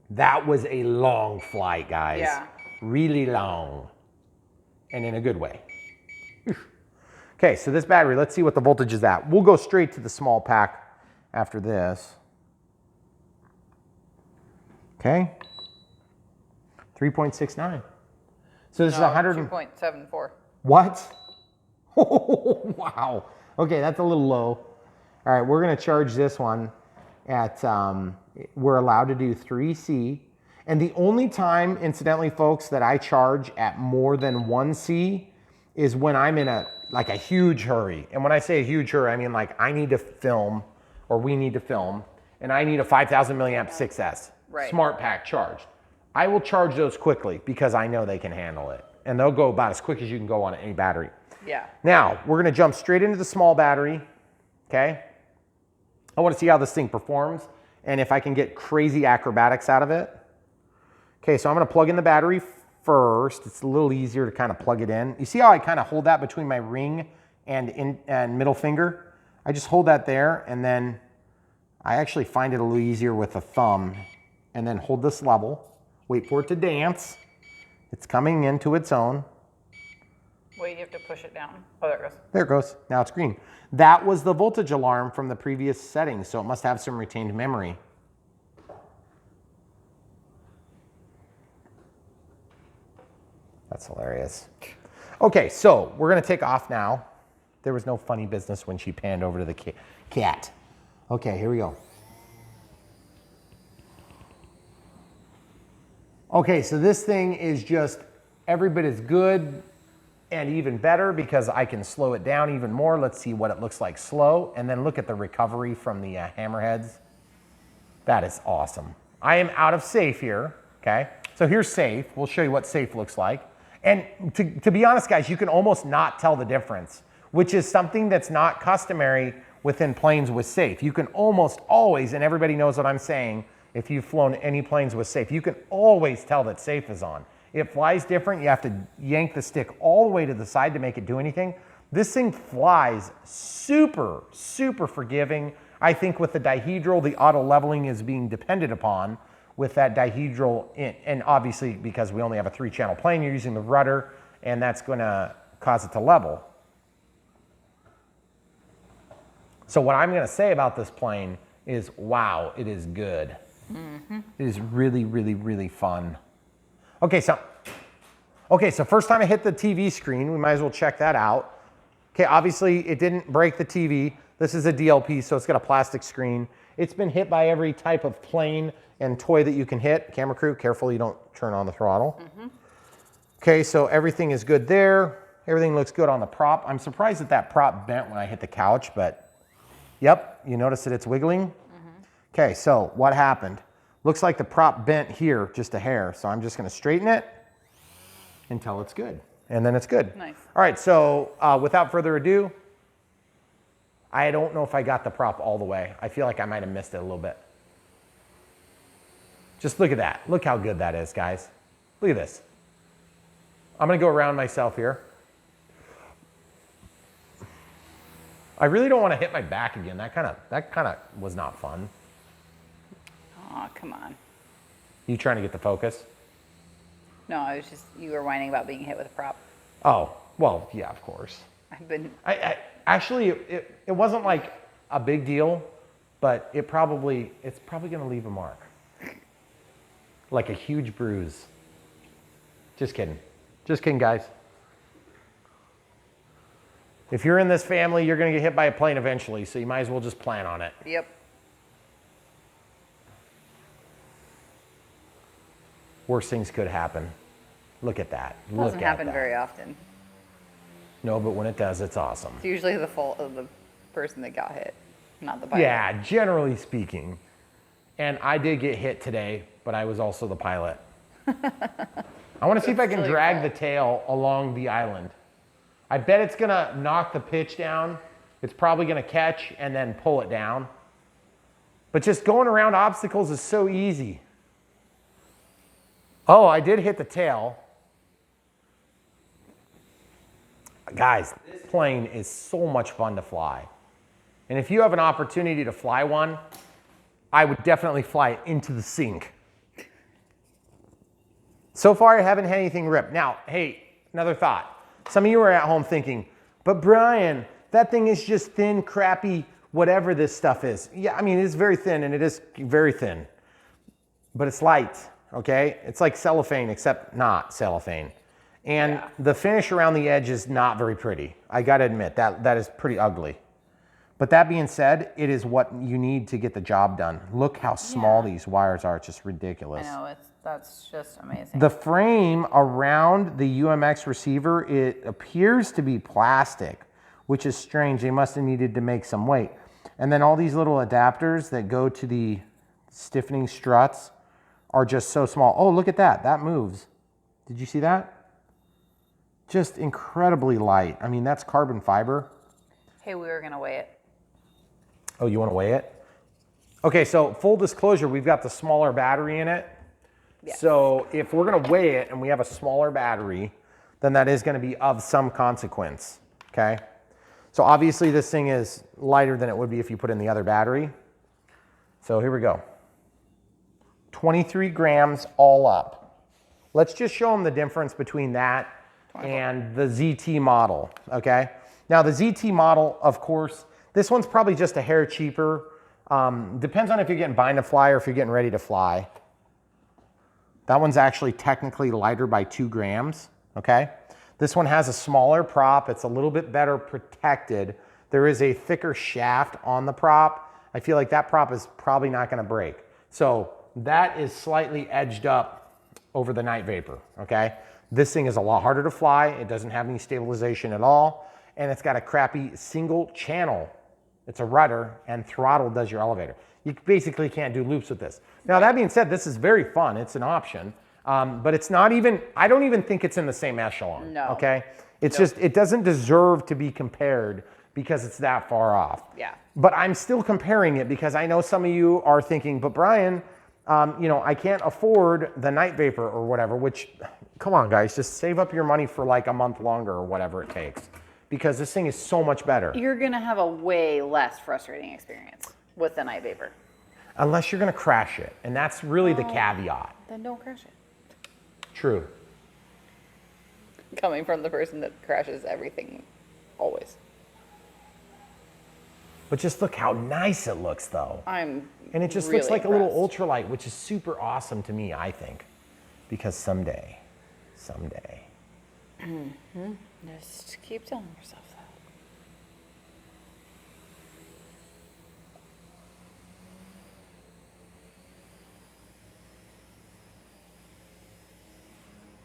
That was a long flight, guys. Yeah. Really long. And in a good way. Okay, so this battery, let's see what the voltage is at. We'll go straight to the small pack after this. Okay. 3.69. So this is 100. 2.74. What? Oh, wow. Okay, that's a little low. All right, we're gonna charge this one at, we're allowed to do 3C. And the only time, incidentally, folks, that I charge at more than 1C is when I'm in a huge hurry. And when I say a huge hurry, I mean like I need to film, or we need to film, and I need a 5,000 milliamp 6S, Right. smart pack charged. I will charge those quickly because I know they can handle it. And they'll go about as quick as you can go on any battery. Yeah. Now, we're gonna jump straight into the small battery, okay? I wanna see how this thing performs and if I can get crazy acrobatics out of it. Okay, so I'm gonna plug in the battery first. It's a little easier to kind of plug it in. You see how I kind of hold that between my ring and middle finger? I just hold that there, and then I actually find it a little easier with the thumb, and then hold this level. Wait for it to dance. It's coming into its own. Wait, you have to push it down. Oh, there it goes. There it goes. Now it's green. That was the voltage alarm from the previous settings, so it must have some retained memory. That's hilarious. Okay, so we're gonna take off now. There was no funny business when she panned over to the cat. Okay, here we go. Okay, so this thing is just every bit as good and even better because I can slow it down even more. Let's see what it looks like slow, and then look at the recovery from the hammerheads. That is awesome. I am out of safe here, okay? So here's safe. We'll show you what safe looks like. And to be honest, guys, you can almost not tell the difference, which is something that's not customary within planes with safe. You can almost always, and everybody knows what I'm saying, if you've flown any planes with safe, you can always tell that safe is on. It flies different. You have to yank the stick all the way to the side to make it do anything. This thing flies super, super forgiving. I think with the dihedral, the auto leveling is being depended upon, with that dihedral and obviously because we only have a 3-channel plane, you're using the rudder, and that's going to cause it to level. So what I'm going to say about this plane is, wow, it is good. Mm-hmm. It is really, really, really fun. Okay, so first time I hit the TV screen, we might as well check that out. Okay, obviously it didn't break the TV. This is a DLP, so it's got a plastic screen. It's been hit by every type of plane and toy that you can hit. Camera crew, careful you don't turn on the throttle. Mm-hmm. Okay, so everything is good there. Everything looks good on the prop. I'm surprised that that prop bent when I hit the couch, but yep, you notice that it's wiggling? Mm-hmm. Okay, so what happened? Looks like the prop bent here just a hair, so I'm just gonna straighten it until it's good, and then it's good. Nice. All right, so without further ado, I don't know if I got the prop all the way. I feel like I might have missed it a little bit. Just look at that. Look how good that is, guys. Look at this. I'm gonna go around myself here. I really don't want to hit my back again. That kind of was not fun. Oh, come on. You trying to get the focus? No, I was just, you were whining about being hit with a prop. Oh, well, yeah, of course. I actually, it wasn't like a big deal, but it's probably going to leave a mark. Like a huge bruise. Just kidding. Just kidding, guys. If you're in this family, you're going to get hit by a plane eventually, so you might as well just plan on it. Yep. Worst things could happen. Look at that. It doesn't happen very often. No, but when it does, it's awesome. It's usually the fault of the person that got hit, not the pilot. Yeah, generally speaking. And I did get hit today, but I was also the pilot. I want to see if I can drag the tail along the island. I bet it's going to knock the pitch down. It's probably going to catch and then pull it down. But just going around obstacles is so easy. Oh, I did hit the tail. Guys, this plane is so much fun to fly. And if you have an opportunity to fly one, I would definitely fly it into the sink. So far, I haven't had anything rip. Now, hey, another thought. Some of you are at home thinking, but Brian, that thing is just thin, crappy, whatever this stuff is. Yeah, I mean, it's very thin, and it is very thin. But it's light, okay? It's like cellophane, except not cellophane. And the finish around the edge is not very pretty. I gotta admit, that is pretty ugly. But that being said, it is what you need to get the job done. Look how small these wires are, it's just ridiculous. I know, that's just amazing. The frame around the UMX receiver, it appears to be plastic, which is strange. They must have needed to make some weight. And then all these little adapters that go to the stiffening struts are just so small. Oh, look at that, that moves. Did you see that? Just incredibly light. I mean, that's carbon fiber. Hey, we were gonna weigh it. Oh, you wanna weigh it? Okay, so full disclosure, we've got the smaller battery in it. Yes. So if we're gonna weigh it and we have a smaller battery, then that is gonna be of some consequence, okay? So obviously this thing is lighter than it would be if you put in the other battery. So here we go. 23 grams all up. Let's just show them the difference between that and the ZT model, okay? Now the ZT model, of course, this one's probably just a hair cheaper. Depends on if you're getting bind to fly or if you're getting ready to fly. That one's actually technically lighter by 2 grams, okay? This one has a smaller prop. It's a little bit better protected. There is a thicker shaft on the prop. I feel like that prop is probably not gonna break. So that is slightly edged up over the Night Vapor, okay? This thing is a lot harder to fly. It doesn't have any stabilization at all. And it's got a crappy single channel. It's a rudder and throttle does your elevator. You basically can't do loops with this. Now that being said, this is very fun. It's an option, but it's not even, I don't even think it's in the same echelon, okay? It's just, it doesn't deserve to be compared because it's that far off. Yeah. But I'm still comparing it because I know some of you are thinking, but Brian, you know, I can't afford the Night Vapor or whatever, which, come on guys, just save up your money for like a month longer or whatever it takes. Because this thing is so much better. You're gonna have a way less frustrating experience with the Night Vapor. unless you're gonna crash it. And that's really the caveat. Then don't crash it. True. Coming from the person that crashes everything, always. But just look how nice it looks though. I'm And it just really looks like impressed. a little ultralight, which is super awesome to me, I think. Because someday. Just keep telling yourself that.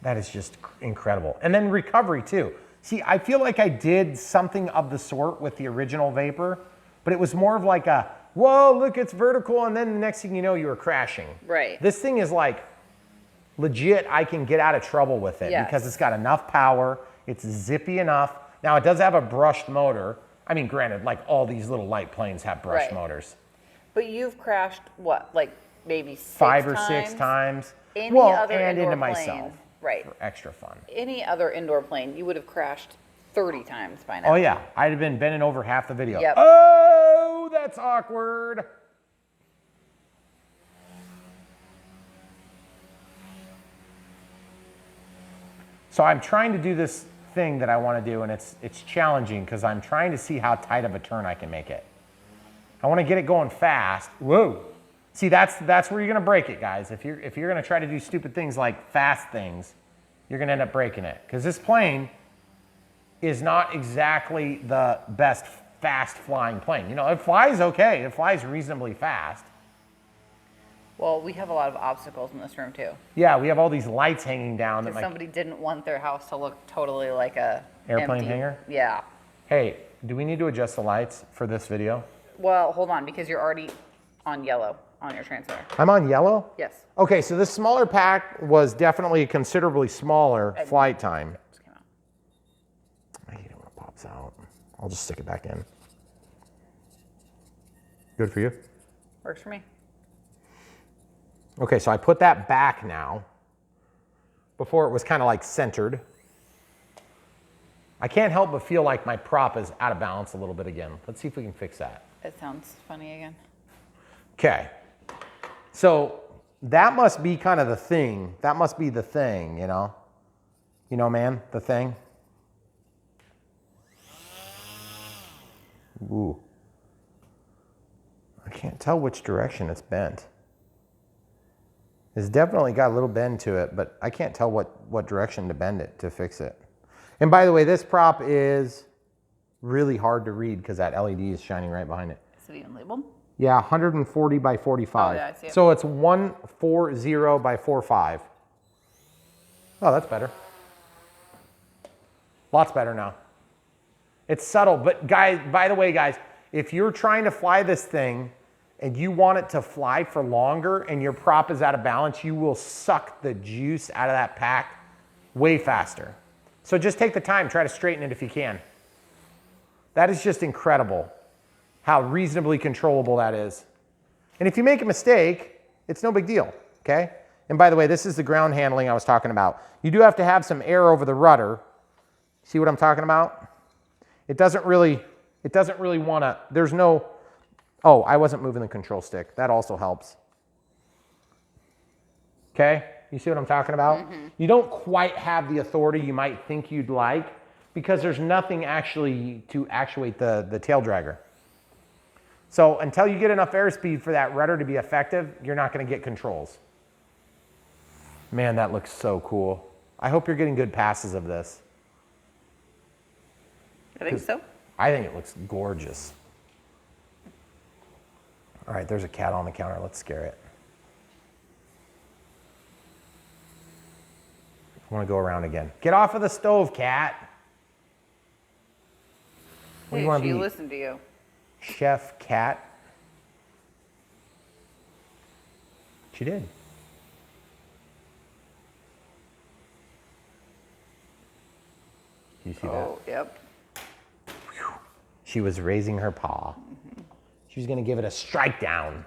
That is just incredible. And then recovery too. See, I feel like I did something of the sort with the original Vapor, but it was more of like a, whoa, look, it's vertical, and then the next thing you know, you were crashing. Right. This thing is like, legit, I can get out of trouble with it because it's got enough power, it's zippy enough. Now, it does have a brushed motor. I mean, granted, like all these little light planes have brushed motors. But you've crashed, what, like maybe 5 or 6 times. Any other and indoor into plane, myself. right. For extra fun. Any other indoor plane, you would have crashed 30 times by now. Oh yeah, I'd have been bending over half the video. Yep. Oh, that's awkward. So I'm trying to do this thing that I want to do, and it's challenging because I'm trying to see how tight of a turn I can make it. I want to get it going fast. Whoa. See, that's where you're going to break it, guys. If you're going to try to do stupid things like fast things, you're going to end up breaking it. Because this plane is not exactly the best fast flying plane. You know, it flies okay. It flies reasonably fast. Well, we have a lot of obstacles in this room too. Yeah, we have all these lights hanging down. That Somebody didn't want their house to look totally like a airplane empty, hangar? Yeah. Hey, do we need to adjust the lights for this video? Well, hold on, because you're already on yellow on your transmitter. I'm on yellow? Yes. Okay, so this smaller pack was definitely considerably smaller flight time. Just came out. I hate it when it pops out. I'll just stick it back in. Good for you? Works for me. Okay, so I put that back now. Before it was kind of like centered. I can't help but feel like my prop is out of balance a little bit again. Let's see if we can fix that. It sounds funny again. Okay. So that must be kind of the thing. That must be the thing, you know? You know, man, the thing. Ooh. I can't tell which direction it's bent. It's definitely got a little bend to it, but I can't tell what direction to bend it to fix it. And by the way, this prop is really hard to read because that LED is shining right behind it. Is it even labeled? Yeah, 140 by 45. Oh, yeah, I see it. So it's 140 by 45. Oh, that's better. Lots better now. It's subtle, but guys, by the way, guys, if you're trying to fly this thing and you want it to fly for longer and your prop is out of balance, you will suck the juice out of that pack way faster. So just take the time, try to straighten it if you can. That is just incredible how reasonably controllable that is. And if you make a mistake, it's no big deal, okay? And by the way, this is the ground handling I was talking about. You do have to have some air over the rudder. See what I'm talking about? It doesn't really want to, there's no, oh, I wasn't moving the control stick. That also helps. Okay, you see what I'm talking about? Mm-hmm. You don't quite have the authority you might think you'd like because there's nothing actually to actuate the tail dragger. So until you get enough airspeed for that rudder to be effective, you're not going to get controls. Man, that looks so cool. I hope you're getting good passes of this. I think so. I think it looks gorgeous. All right, there's a cat on the counter. Let's scare it. I want to go around again. Get off of the stove, cat. What do you want to be? She listened to you. Chef cat? She did. Do you see that? Oh, yep. She was raising her paw. Mm-hmm. She was going to give it a strike down.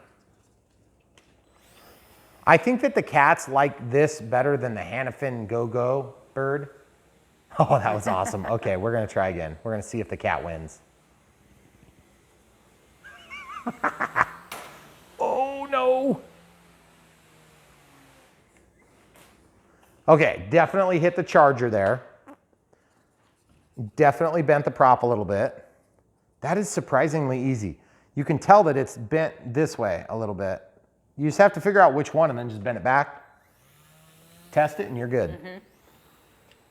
I think that the cats like this better than the Hannafin Go-Go bird. Oh, that was awesome. Okay, we're going to try again. We're going to see if the cat wins. Oh, no. Okay, definitely hit the charger there. Definitely bent the prop a little bit. That is surprisingly easy. You can tell that it's bent this way a little bit. You just have to figure out which one and then just bend it back. Test it and you're good.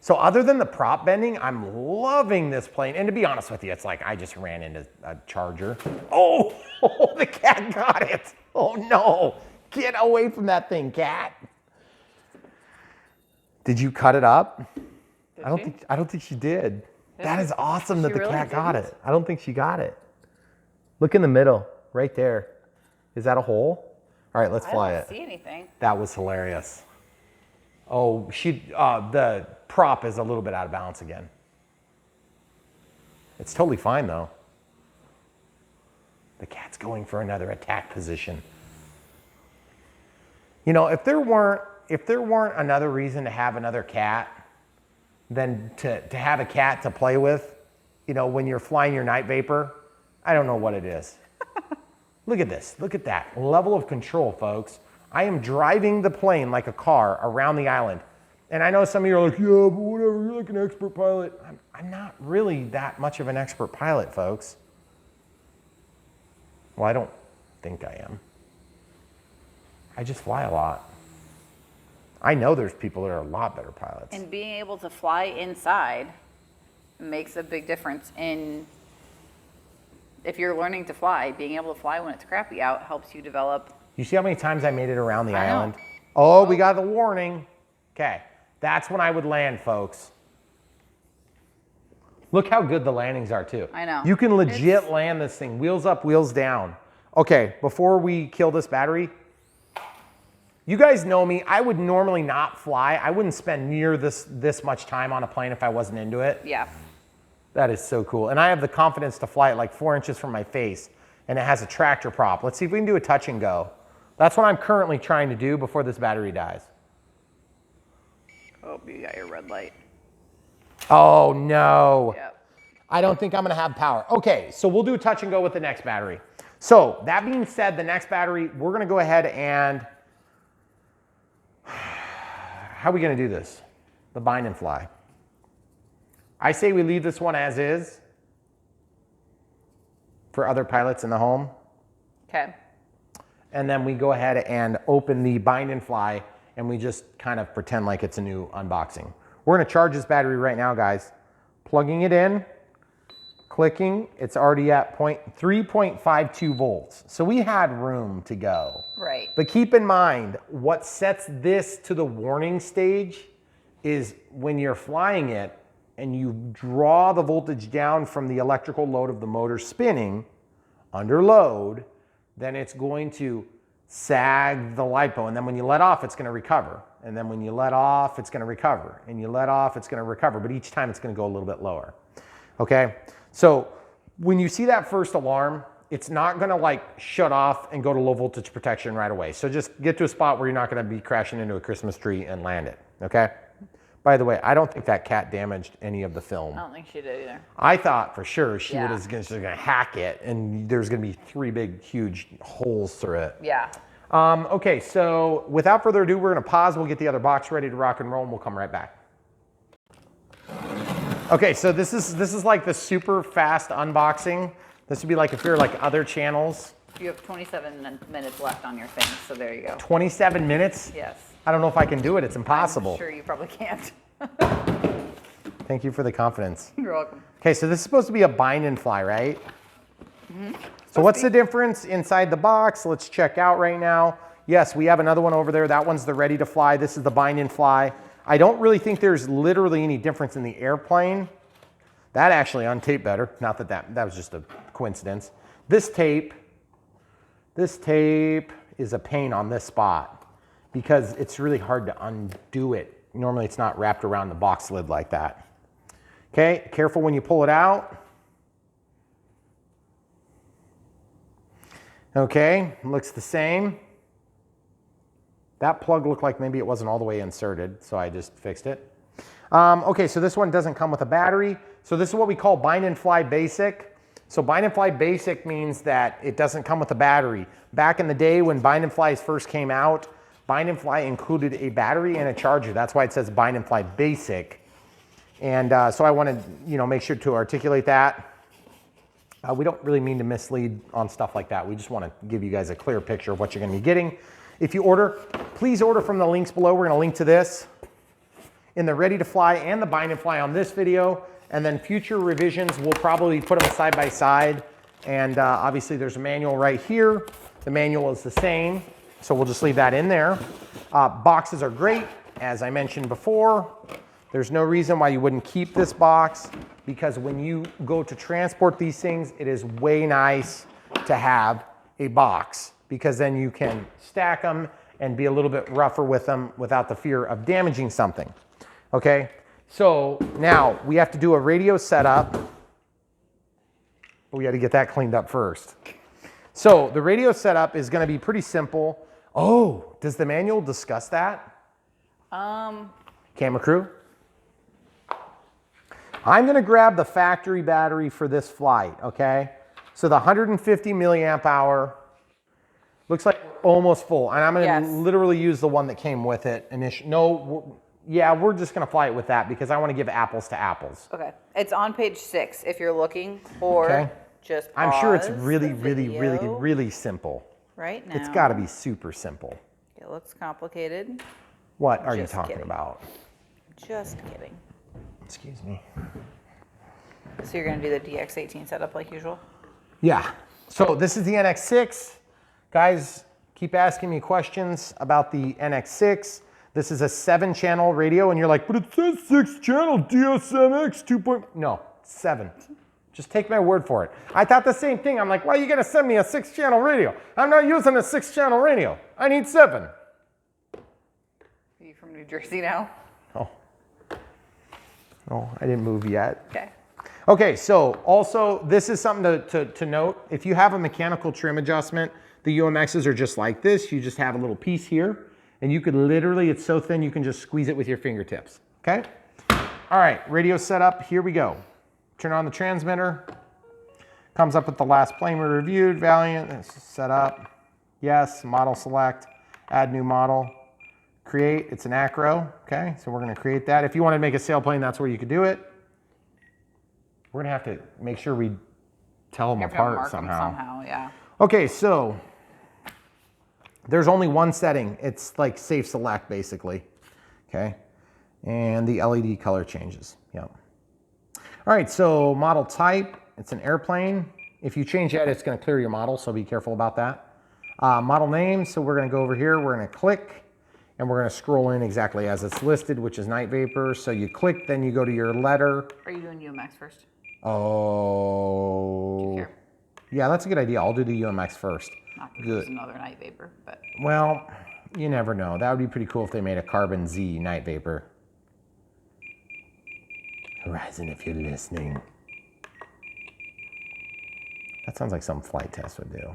So other than the prop bending, I'm loving this plane. And to be honest with you, it's like I just ran into a charger. Oh, the cat got it. Oh no, get away from that thing, cat. Did you cut it up? I don't think she did. That is awesome that the cat got it. I don't think she got it. Look in the middle, right there. Is that a hole? All right, let's fly it. I don't see anything. That was hilarious. Oh, the prop is a little bit out of balance again. It's totally fine though. The cat's going for another attack position. You know, if there weren't another reason to have another cat than to have a cat to play with, you know, when you're flying your night vapor, I don't know what it is. Look at this. Look at that level of control, folks. I am driving the plane like a car around the island. And I know some of you are like, yeah, but whatever, you're like an expert pilot. I'm not really that much of an expert pilot, folks. Well, I don't think I am. I just fly a lot. I know there's people that are a lot better pilots. And being able to fly inside makes a big difference in, if you're learning to fly, being able to fly when it's crappy out helps you develop. You see how many times I made it around the island? know. Oh, we got the warning. Okay, that's when I would land, folks. Look how good the landings are too. I know. You can legit land this thing, wheels up, wheels down. Okay, before we kill this battery, you guys know me, I would normally not fly. I wouldn't spend near this much time on a plane if I wasn't into it. Yeah. That is so cool. And I have the confidence to fly it like 4 inches from my face, and it has a tractor prop. Let's see if we can do a touch and go. That's what I'm currently trying to do before this battery dies. Oh, you got your red light. Oh no. Yep. I don't think I'm gonna have power. Okay, so we'll do a touch and go with the next battery. So that being said, the next battery, we're gonna go ahead and, how are we gonna do this? The bind and fly. I say we leave this one as is for other pilots in the home. Okay. And then we go ahead and open the bind and fly and we just kind of pretend like it's a new unboxing. We're gonna charge this battery right now, guys. Plugging it in, clicking, it's already at 3.52 volts. So we had room to go. Right. But keep in mind, what sets this to the warning stage is when you're flying it and you draw the voltage down from the electrical load of the motor spinning under load, then it's going to sag the LiPo. And then when you let off, it's gonna recover. And then when you let off, it's gonna recover. And you let off, it's gonna recover. But each time it's gonna go a little bit lower, okay? So when you see that first alarm, it's not gonna like shut off and go to low voltage protection right away. So just get to a spot where you're not gonna be crashing into a Christmas tree and land it, okay? By the way, I don't think that cat damaged any of the film. I don't think she did either. I thought for sure she Yeah. was gonna hack it and there's gonna be 3 big, huge holes through it. Yeah. Okay, so without further ado, we're gonna pause. We'll get the other box ready to rock and roll and we'll come right back. Okay, so this is like the super fast unboxing. This would be like if you're like other channels. You have 27 minutes left on your thing, so there you go. 27 minutes? Yes. I don't know if I can do it. It's impossible. I'm sure you probably can't. Thank you for the confidence. You're welcome. Okay, so this is supposed to be a bind and fly, right? So what's the difference inside the box? Let's check out right now. Yes, we have another one over there. That one's the ready to fly. This is the bind and fly. I don't really think there's literally any difference in the airplane. That actually untaped better. Not that was just a coincidence. This tape is a pain on this spot because it's really hard to undo it. Normally it's not wrapped around the box lid like that. Okay, careful when you pull it out. Okay, looks the same. That plug looked like maybe it wasn't all the way inserted, so I just fixed it. Okay, so this one doesn't come with a battery. So this is what we call bind and fly basic. So bind and fly basic means that it doesn't come with a battery. Back in the day when bind and flies first came out, Bind and Fly included a battery and a charger. That's why it says Bind and Fly Basic. And so I wanted, make sure to articulate that. We don't really mean to mislead on stuff like that. We just want to give you guys a clear picture of what you're going to be getting. If you order, please order from the links below. We're going to link to this in the Ready to Fly and the Bind and Fly on this video. And then future revisions, we'll probably put them side by side. And obviously there's a manual right here. The manual is the same, so we'll just leave that in there. Boxes are great, as I mentioned before. There's no reason why you wouldn't keep this box, because when you go to transport these things, it is way nice to have a box, because then you can stack them and be a little bit rougher with them without the fear of damaging something. Okay, so now we have to do a radio setup. We got to get that cleaned up first. So the radio setup is going to be pretty simple. Oh, does the manual discuss that? Camera crew? I'm going to grab the factory battery for this flight, okay? So the 150 milliamp hour looks like almost full. And I'm going to literally use the one that came with it initially. No, we're just going to fly it with that because I want to give apples to apples. Okay. It's on page 6 if you're looking, or just pause. I'm sure it's really simple. Right now. It's got to be super simple. It looks complicated. What are you talking about? Just kidding. Excuse me. So you're going to do the DX18 setup like usual? Yeah. So this is the NX6. Guys, keep asking me questions about the NX6. This is a 7-channel radio, and you're like, but it says 6-channel DSMX 2. No, 7. Just take my word for it. I thought the same thing. I'm like, why are you going to send me a 6-channel radio? I'm not using a 6-channel radio. I need 7. Are you from New Jersey now? Oh, I didn't move yet. Okay. Okay, so also this is something to note. If you have a mechanical trim adjustment, the UMXs are just like this. You just have a little piece here, and you could literally, it's so thin, you can just squeeze it with your fingertips, okay? All right, radio setup, here we go. Turn on the transmitter. Comes up with the last plane we reviewed, Valiant, set up. Yes, model select, add new model. Create, it's an acro, okay? So we're gonna create that. If you wanna make a sailplane, that's where you could do it. We're gonna have to make sure we tell them apart somehow. Yeah. Okay, so there's only one setting. It's like safe select, basically, okay? And the LED color changes, yep. All right, so model type, it's an airplane. If you change that, it's gonna clear your model, so be careful about that. Model name, so we're gonna go over here, we're gonna click, and we're gonna scroll in exactly as it's listed, which is Night Vapor. So you click, then you go to your letter. Are you doing UMX first? Oh. Do you care? Yeah, that's a good idea. I'll do the UMX first. Not that there's another Night Vapor, but. Well, you never know. That would be pretty cool if they made a Carbon Z Night Vapor. Horizon, if you're listening. That sounds like some flight test would do.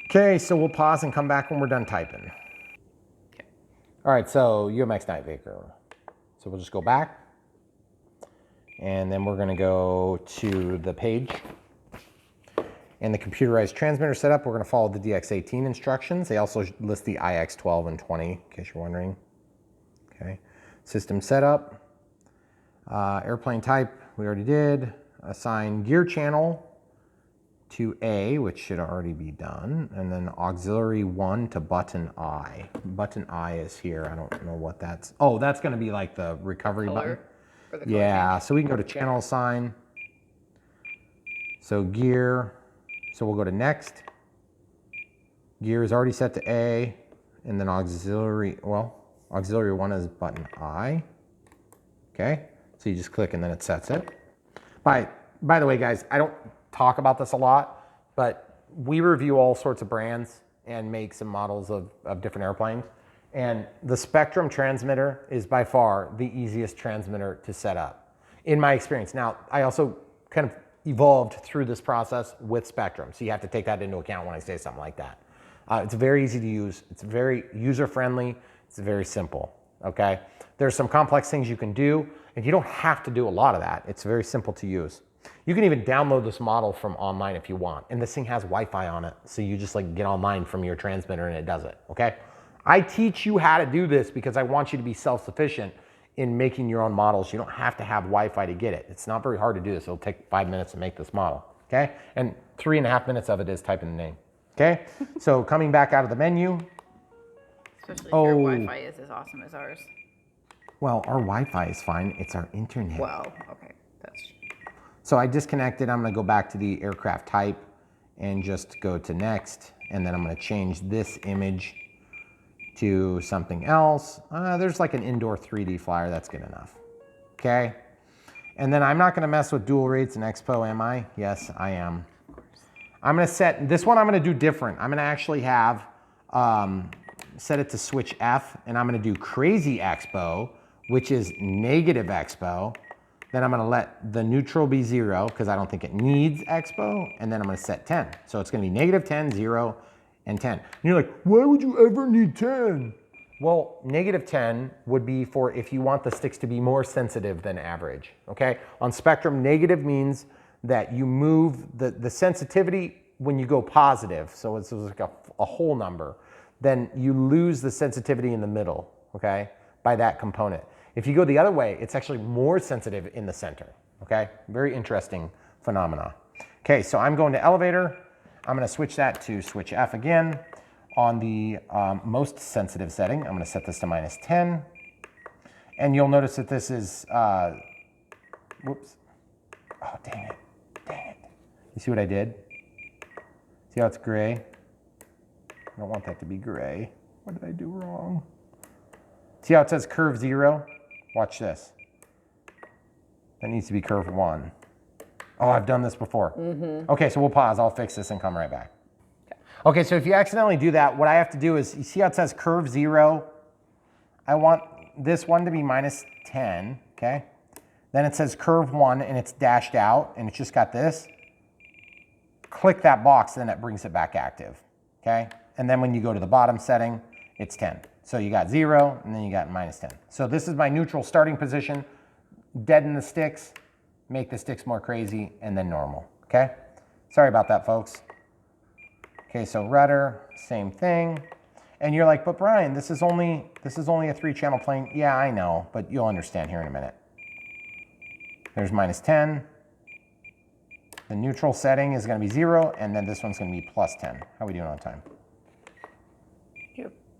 Okay, so we'll pause and come back when we're done typing. Okay. All right, so UMX Night Vapor. So we'll just go back. And then we're gonna go to the page. And the computerized transmitter setup, we're gonna follow the DX18 instructions. They also list the IX12 and 20, in case you're wondering. Okay, system setup. Airplane type, we already did. Assign gear channel to A, which should already be done, and then auxiliary 1 to button I. Button I is here. I don't know what that's. Oh, that's going to be like the recovery button. Yeah, so we can go to channel assign. So gear. So we'll go to next. Gear is already set to A, and then auxiliary. Well, auxiliary 1 is button I. Okay, so you just click and then it sets it. By the way, guys, I don't talk about this a lot, but we review all sorts of brands and make some models of different airplanes. And the Spectrum transmitter is by far the easiest transmitter to set up, in my experience. Now, I also kind of evolved through this process with Spectrum, so you have to take that into account when I say something like that. It's very easy to use. It's very user-friendly. It's very simple, okay? There's some complex things you can do, and you don't have to do a lot of that. It's very simple to use. You can even download this model from online if you want. And this thing has Wi-Fi on it. So you just like get online from your transmitter and it does it, okay? I teach you how to do this because I want you to be self-sufficient in making your own models. You don't have to have Wi-Fi to get it. It's not very hard to do this. It'll take 5 minutes to make this model, okay? And 3.5 minutes of it is typing the name, okay? So coming back out of the menu. Especially if your Wi-Fi is as awesome as ours. Well, our Wi-Fi is fine. It's our internet. Well, okay. So I disconnected. I'm going to go back to the aircraft type and just go to next. And then I'm going to change this image to something else. There's like an indoor 3D flyer. That's good enough. Okay. And then I'm not going to mess with dual rates and expo, am I? Yes, I am. I'm going to set this one. I'm going to do different. I'm going to actually have set it to switch F, and I'm going to do crazy expo, which is negative expo. Then I'm going to let the neutral be 0 because I don't think it needs expo. And then I'm going to set 10. So it's going to be negative 10, 0, and 10. And you're like, why would you ever need 10? Well, negative 10 would be for if you want the sticks to be more sensitive than average, okay? On spectrum, negative means that you move the sensitivity when you go positive. So it's like a whole number. Then you lose the sensitivity in the middle, okay, by that component. If you go the other way, it's actually more sensitive in the center, okay? Very interesting phenomena. Okay, so I'm going to elevator. I'm gonna switch that to switch F again. On the most sensitive setting, I'm gonna set this to -10. And you'll notice that this is, whoops. Oh, dang it, dang it. You see what I did? See how it's gray? I don't want that to be gray. What did I do wrong? See how it says curve 0? Watch this. That needs to be curve 1. Oh, I've done this before. Okay, so we'll pause. I'll fix this and come right back. Okay, so if you accidentally do that, what I have to do is, you see how it says curve 0? I want this one to be -10, okay? Then it says curve 1 and it's dashed out and it's just got this. Click that box, then it brings it back active, okay? And then when you go to the bottom setting, it's 10. So you got 0, and then you got -10. So this is my neutral starting position. Deaden the sticks, make the sticks more crazy, and then normal, okay? Sorry about that, folks. Okay, so rudder, same thing. And you're like, but Brian, this is only a 3-channel plane. Yeah, I know, but you'll understand here in a minute. There's -10. The neutral setting is gonna be 0, and then this one's gonna be +10. How are we doing on time?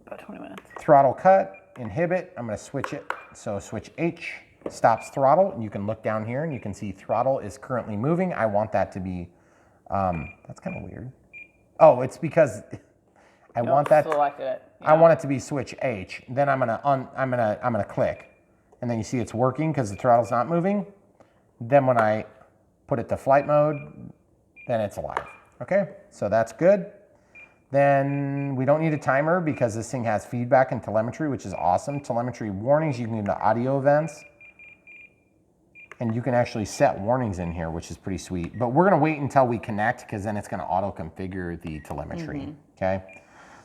About 20 minutes. Throttle cut, inhibit, I'm gonna switch it. So switch H, stops throttle, and you can look down here and you can see throttle is currently moving. I want that to be, that's kind of weird. Oh, it's because I want that. Selected it. Yeah. I want it to be switch H. Then I'm gonna click, and then you see it's working because the throttle's not moving. Then when I put it to flight mode, then it's alive. Okay, so that's good. Then we don't need a timer because this thing has feedback and telemetry, which is awesome. Telemetry warnings, you can get into audio events. And you can actually set warnings in here, which is pretty sweet. But we're gonna wait until we connect because then it's gonna auto-configure the telemetry, okay?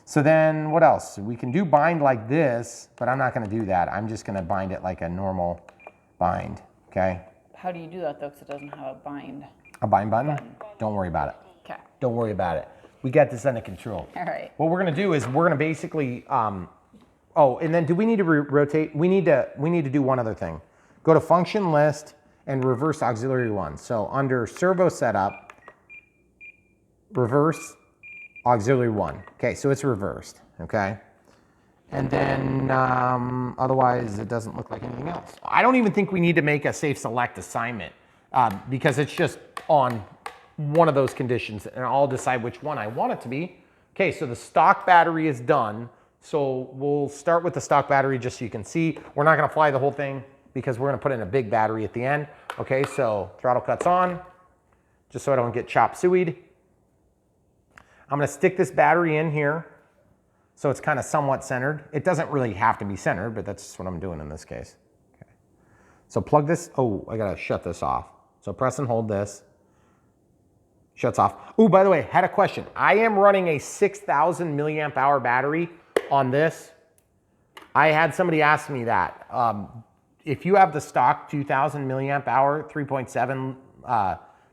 So then what else? We can do bind like this, but I'm not gonna do that. I'm just gonna bind it like a normal bind, okay? How do you do that though, because it doesn't have a bind? A bind button? Don't worry about it. Okay. Don't worry about it. We got this under control. All right. What we're gonna do is we're gonna basically, oh, and then do we need to rotate? We need to do one other thing. Go to function list and reverse auxiliary 1. So under servo setup, reverse auxiliary 1. Okay, so it's reversed, okay? And then otherwise it doesn't look like anything else. I don't even think we need to make a safe select assignment because it's just on one of those conditions and I'll decide which one I want it to be. Okay, so the stock battery is done. So we'll start with the stock battery just so you can see. We're not gonna fly the whole thing because we're gonna put in a big battery at the end. Okay, so throttle cut's on, just so I don't get chop sueyed. I'm gonna stick this battery in here so it's kind of somewhat centered. It doesn't really have to be centered, but that's just what I'm doing in this case. Okay. So plug this, oh, I gotta shut this off. So press and hold this. Shuts off. Oh, by the way, had a question. I am running a 6,000 milliamp hour battery on this. I had somebody ask me that. If you have the stock 2,000 milliamp hour, 3.7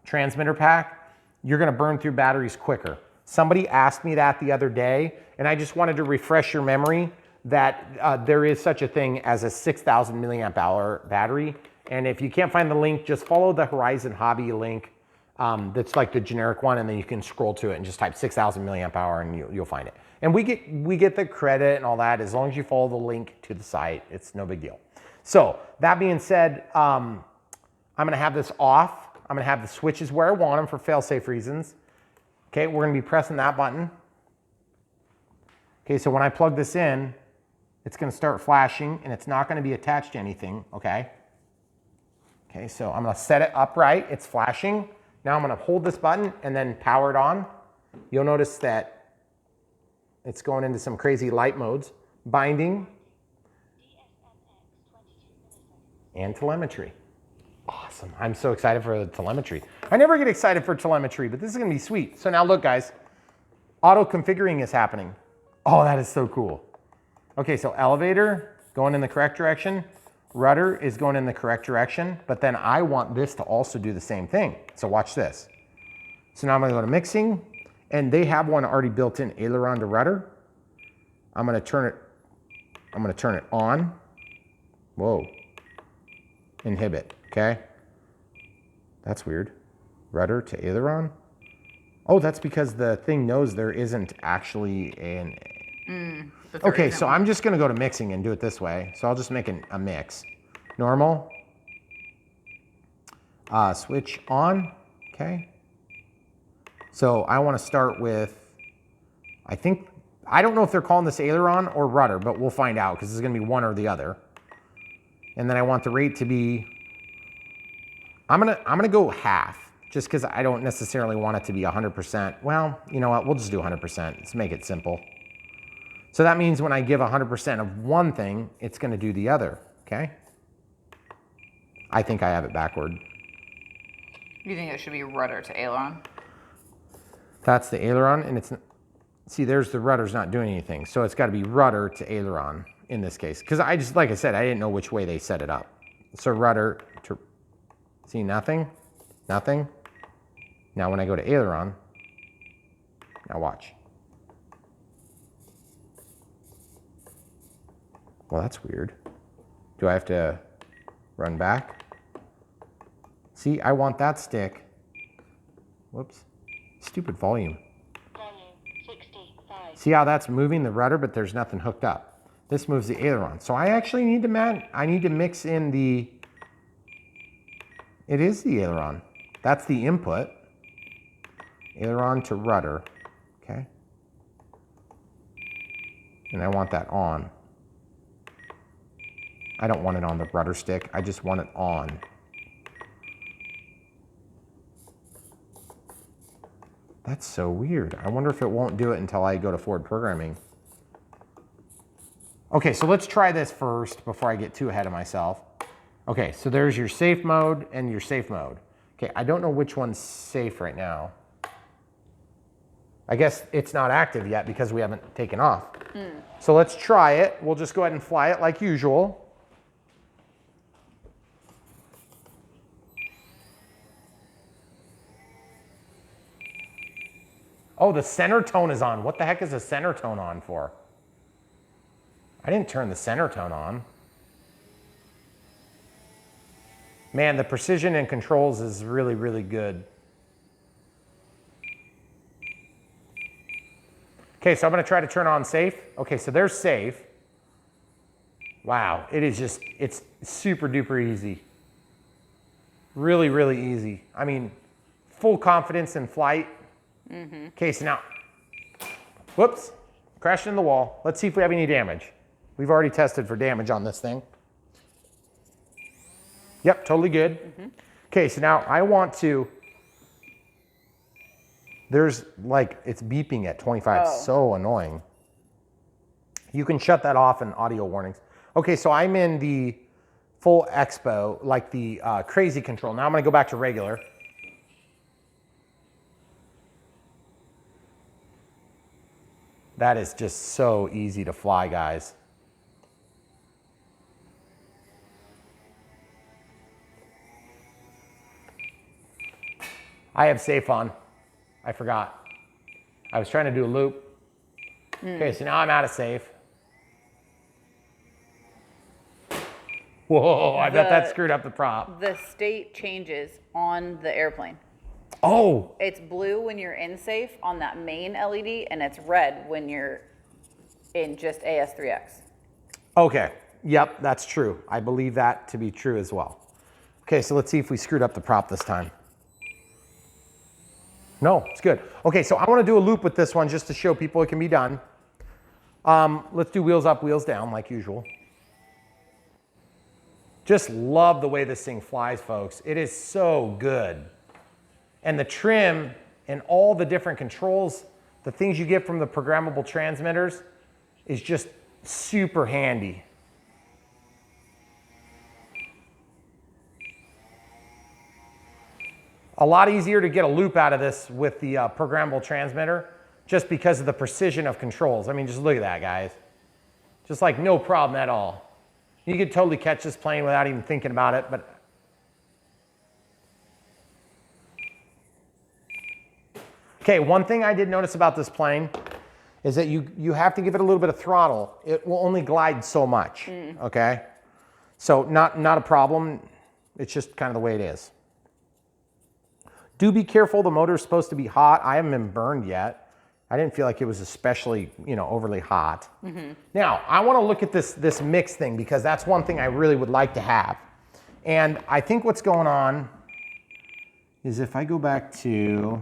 transmitter pack, you're gonna burn through batteries quicker. Somebody asked me that the other day, and I just wanted to refresh your memory that there is such a thing as a 6,000 milliamp hour battery. And if you can't find the link, just follow the Horizon Hobby link. That's like the generic one, and then you can scroll to it and just type 6,000 milliamp hour and you'll find it. And we get the credit and all that as long as you follow the link to the site. It's no big deal. So that being said, I'm gonna have this off. I'm gonna have the switches where I want them for fail-safe reasons. Okay, we're gonna be pressing that button. Okay, so when I plug this in, it's gonna start flashing and it's not gonna be attached to anything, okay? Okay, so I'm gonna set it upright, it's flashing. Now I'm gonna hold this button and then power it on. You'll notice that it's going into some crazy light modes. Binding and telemetry. Awesome, I'm so excited for the telemetry. I never get excited for telemetry, but this is gonna be sweet. So now look guys, auto configuring is happening. Oh, that is so cool. Okay, so elevator going in the correct direction. Rudder is going in the correct direction, but then I want this to also do the same thing. So watch this. So now I'm gonna go to mixing, and they have one already built in, aileron to rudder. I'm gonna turn it on. Whoa. Inhibit, okay? That's weird. Rudder to aileron. Oh, that's because the thing knows there isn't actually an... Okay, so I'm just gonna go to mixing and do it this way. So I'll just make a mix. Normal. Switch on, okay. So I wanna start with, I don't know if they're calling this aileron or rudder, but we'll find out because it's gonna be one or the other. And then I want the rate to be, I'm gonna go half, just because I don't necessarily want it to be 100%. Well, you know what, we'll just do 100%. Let's make it simple. So that means when I give 100% of one thing, it's gonna do the other, okay? I think I have it backward. You think it should be rudder to aileron? That's the aileron, and it's, see, there's the rudder's not doing anything. So it's gotta be rudder to aileron in this case. Because I just, like I said, I didn't know which way they set it up. So rudder to, see, nothing, nothing. Now when I go to aileron, now watch. Well, that's weird. Do I have to run back? See, I want that stick. Whoops, stupid volume. Volume 65. See how that's moving the rudder, but there's nothing hooked up. This moves the aileron. So I actually need to mix in the, it is the aileron. That's the input. Aileron to rudder, okay? And I want that on. I don't want it on the rudder stick. I just want it on. That's so weird. I wonder if it won't do it until I go to forward programming. Okay, so let's try this first before I get too ahead of myself. Okay, so there's your safe mode and your safe mode. Okay, I don't know which one's safe right now. I guess it's not active yet because we haven't taken off. So let's try it. We'll just go ahead and fly it like usual. Oh, the center tone is on. What the heck is the center tone on for? I didn't turn the center tone on. Man, the precision and controls is really, really good. Okay, so I'm gonna try to turn on safe. Okay, so there's safe. Wow, it is just, it's super duper easy. Really, really easy. I mean, full confidence in flight. Okay, so now, whoops, crashed into the wall. Let's see if we have any damage. We've already tested for damage on this thing. Yep, totally good. Okay, so now I want to, there's like, it's beeping at 25, so annoying. You can shut that off in audio warnings. Okay, so I'm in the full expo, like the crazy control. Now I'm gonna go back to regular. That is just so easy to fly, guys. I have safe on. I forgot. I was trying to do a loop. Okay, so now I'm out of safe. Whoa, I bet that screwed up the prop. The state changes on the airplane. Oh, It's blue when you're in safe on that main LED, and it's red when you're in just AS3X. okay. Yep, that's true. I believe that to be true as well. Okay, so let's see if we screwed up the prop this time. No, it's good. Okay, so I want to do a loop with this one just to show people it can be done. Let's do wheels up, wheels down like usual. Just love the way this thing flies, folks. It is so good. And the trim and all the different controls, the things you get from the programmable transmitters is just super handy. A lot easier to get a loop out of this with the programmable transmitter just because of the precision of controls. I mean, just look at that, guys. Just like no problem at all. You could totally catch this plane without even thinking about it, but okay, one thing I did notice about this plane is that you have to give it a little bit of throttle. It will only glide so much, okay? So not a problem. It's just kind of the way it is. Do be careful, the motor's supposed to be hot. I haven't been burned yet. I didn't feel like it was especially, overly hot. Now, I wanna look at this mix thing because that's one thing I really would like to have. And I think what's going on is if I go back to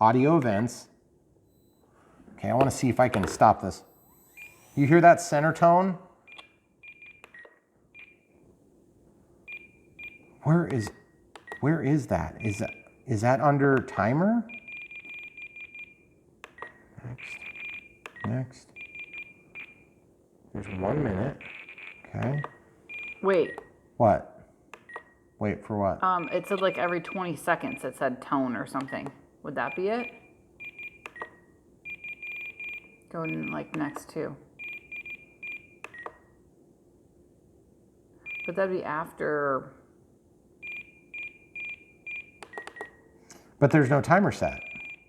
audio events, okay, I wanna see if I can stop this. You hear that center tone? Where is that? Is that under timer? Next. There's 1 minute. Okay. Wait. What? Wait for what? It said like every 20 seconds it said tone or something. Would that be it? Go in like next two. But that'd be after. But there's no timer set.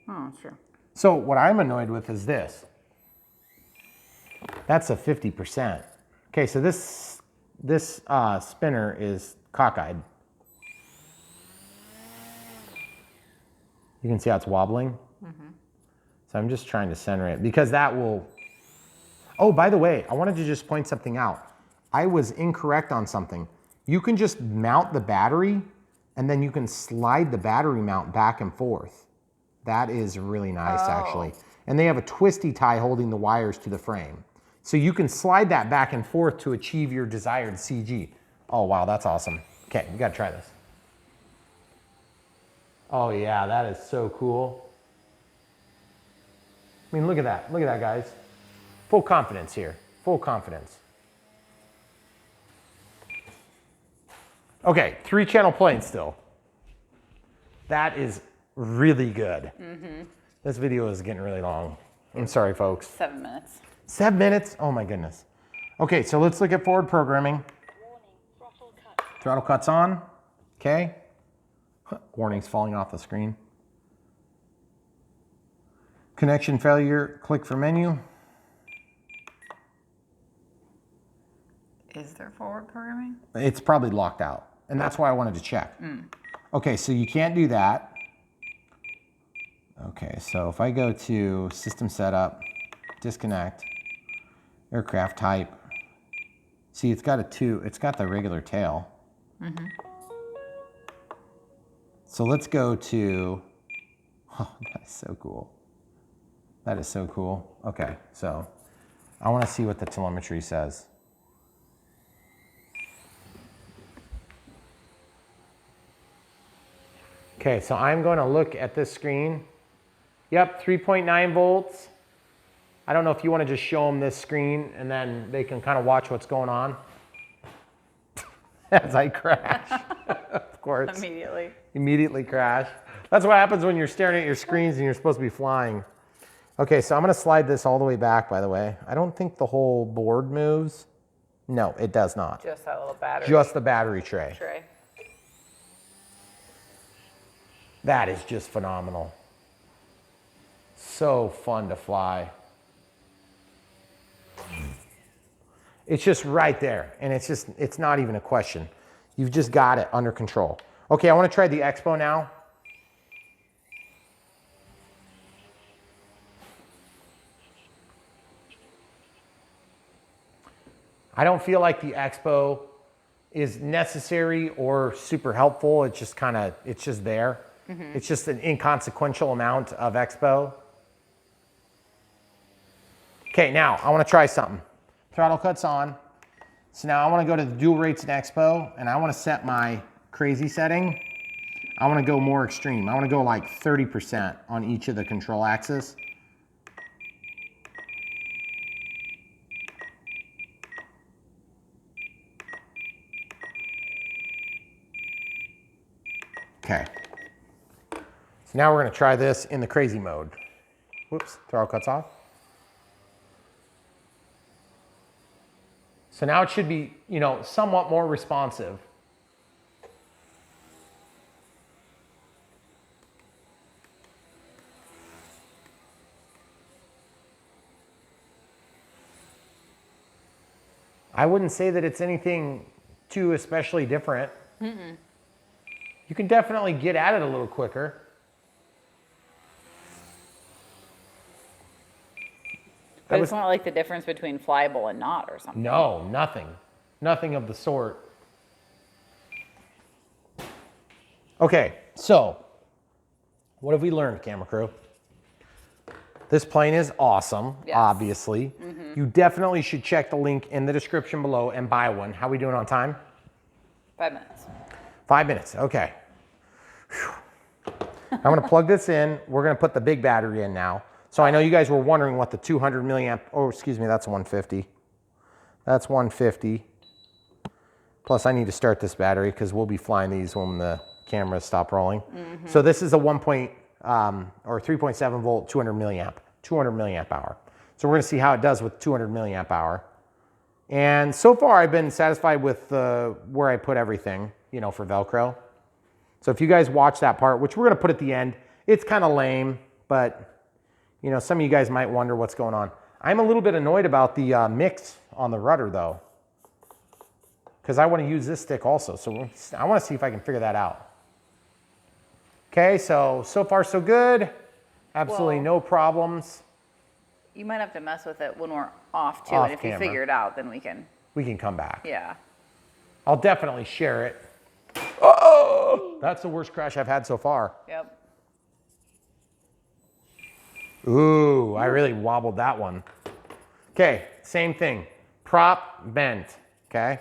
Oh, that's true. So what I'm annoyed with is this. That's a 50%. Okay, so this spinner is cockeyed. You can see how it's wobbling. So I'm just trying to center it because that will. Oh, by the way, I wanted to just point something out. I was incorrect on something. You can just mount the battery and then you can slide the battery mount back and forth. That is really nice, actually. And they have a twisty tie holding the wires to the frame. So you can slide that back and forth to achieve your desired CG. Oh, wow, that's awesome. Okay, we gotta try this. Oh yeah, that is so cool. I mean, look at that, guys. Full confidence here, full confidence. Okay, 3-channel plane still. That is really good. This video is getting really long. I'm sorry, folks. 7 minutes. 7 minutes? Oh my goodness. Okay, so let's look at forward programming. Warning, throttle cut. Throttle cuts on, okay. Warnings falling off the screen. Connection failure, click for menu. Is there forward programming? It's probably locked out, and that's why I wanted to check. Okay, so you can't do that. Okay, so if I go to system setup, disconnect, aircraft type, see it's got the regular tail. So let's go to, oh, that's so cool. That is so cool. Okay, so I want to see what the telemetry says. Okay, so I'm going to look at this screen. Yep, 3.9 volts. I don't know if you want to just show them this screen and then they can kind of watch what's going on. As I crash, of course. Immediately crash. That's what happens when you're staring at your screens and you're supposed to be flying. Okay, so I'm going to slide this all the way back, by the way. I don't think the whole board moves. No, it does not. Just that little battery. Just the battery tray. That is just phenomenal. So fun to fly. It's just right there, and it's not even a question. You've just got it under control. Okay, I want to try the Expo now. I don't feel like the Expo is necessary or super helpful. It's just it's just there. It's just an inconsequential amount of Expo. Okay, now I want to try something. Throttle cut's on. So now I want to go to the dual rates in Expo, and I want to set my crazy setting. I want to go more extreme. I want to go like 30% on each of the control axes. Okay. So now we're going to try this in the crazy mode. Whoops, throttle cuts off. So now it should be, you know, somewhat more responsive. I wouldn't say that it's anything too especially different. You can definitely get at it a little quicker. But it's not like the difference between flyable and not or something. No, nothing. Nothing of the sort. Okay, so what have we learned, camera crew? This plane is awesome, Yes. obviously. You definitely should check the link in the description below and buy one. How are we doing on time? 5 minutes. 5 minutes, okay. Whew. I'm gonna plug this in. We're gonna put the big battery in now. So I know you guys were wondering what the 200 milliamp, oh, excuse me, that's 150. That's 150. Plus I need to start this battery because we'll be flying these when the cameras stop rolling. So this is a 3.7 volt, 200 milliamp hour. So we're gonna see how it does with 200 milliamp hour. And so far I've been satisfied with where I put everything, you know, for Velcro. So if you guys watch that part, which we're gonna put at the end, it's kind of lame, but you know, some of you guys might wonder what's going on. I'm a little bit annoyed about the mix on the rudder though, because I want to use this stick also. So I want to see if I can figure that out. Okay, so far so good. Absolutely no problems. You might have to mess with it when we're off too. Off And if camera. you figure it out, then we can. We can come back. Yeah. I'll definitely share it. Oh, that's the worst crash I've had so far. Yep. Ooh, I really wobbled that one. Okay, same thing. Prop bent, okay?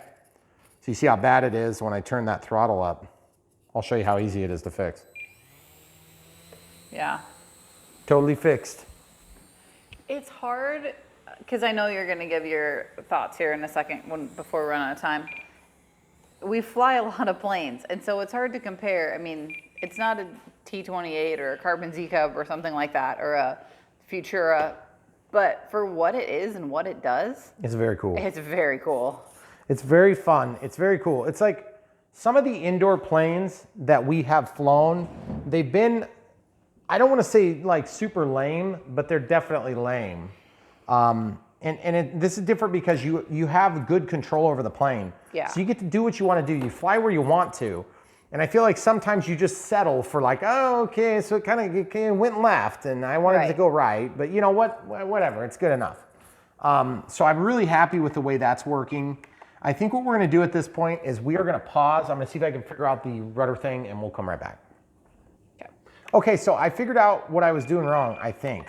So you see how bad it is when I turn that throttle up. I'll show you how easy it is to fix. Yeah. Totally fixed. It's hard because I know you're going to give your thoughts here in a second before we run out of time. We fly a lot of planes, and so it's hard to compare. I mean, it's not a T-28 or a Carbon Z Cub or something like that, or a Futura, but for what it is and what it does, It's very cool. it's very cool. It's very fun. It's very cool. It's like some of the indoor planes that we have flown, they've been, I don't want to say like super lame, but they're definitely lame. This is different because you have good control over the plane. Yeah. So you get to do what you want to do. You fly where you want to. And I feel like sometimes you just settle for like, oh, okay, so it kind of went left and I wanted it to go right. But you know what? Whatever, it's good enough. So I'm really happy with the way that's working. I think what we're going to do at this point is we are going to pause. I'm going to see if I can figure out the rudder thing and we'll come right back. Okay. Okay, so I figured out what I was doing wrong, I think.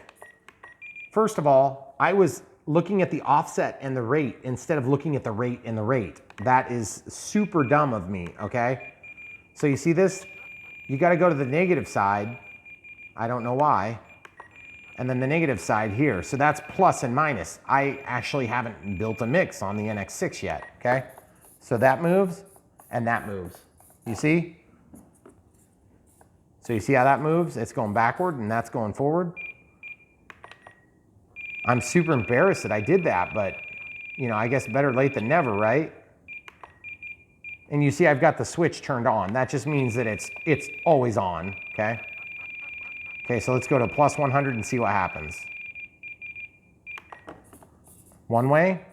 First of all, I was looking at the offset and the rate instead of looking at the rate and the rate. That is super dumb of me, okay? So you see this? You got to go to the negative side. I don't know why. And then the negative side here. So that's plus and minus. I actually haven't built a mix on the NX6 yet, okay? So that moves and that moves. You see? So you see how that moves? It's going backward and that's going forward. I'm super embarrassed that I did that, but you know, I guess better late than never, right? And you see I've got the switch turned on. That just means that it's always on, okay? Okay, so let's go to plus 100 and see what happens. One way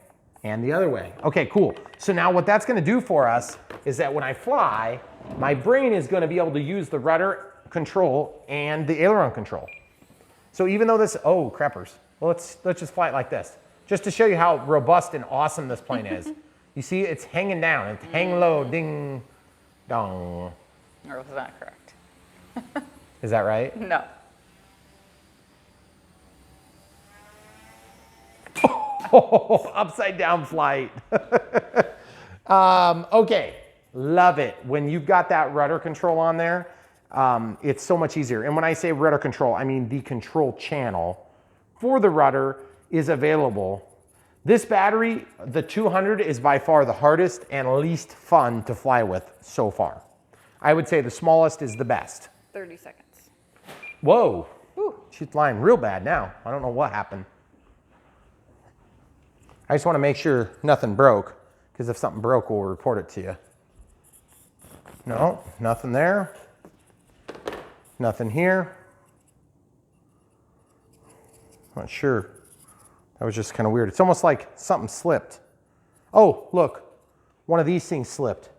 and the other way. Okay, cool. So now what that's gonna do for us is that when I fly, my brain is gonna be able to use the rudder control and the aileron control. So even though this, oh, creppers. Well, let's just fly it like this. Just to show you how robust and awesome this plane is. You see, it's hanging down. It's hang low, ding, dong. Or was that correct? Is that right? No. Upside down flight. Okay, love it. When you've got that rudder control on there, it's so much easier. And when I say rudder control, I mean the control channel for the rudder is available. This battery, the 200, is by far the hardest and least fun to fly with so far. I would say the smallest is the best. 30 seconds. Whoa, Whew. she's flying real bad now. I don't know what happened. I just want to make sure nothing broke, because if something broke, we'll report it to you. No, nothing there. Nothing here. Not sure. That was just kind of weird. It's almost like something slipped. Oh, look, one of these things slipped.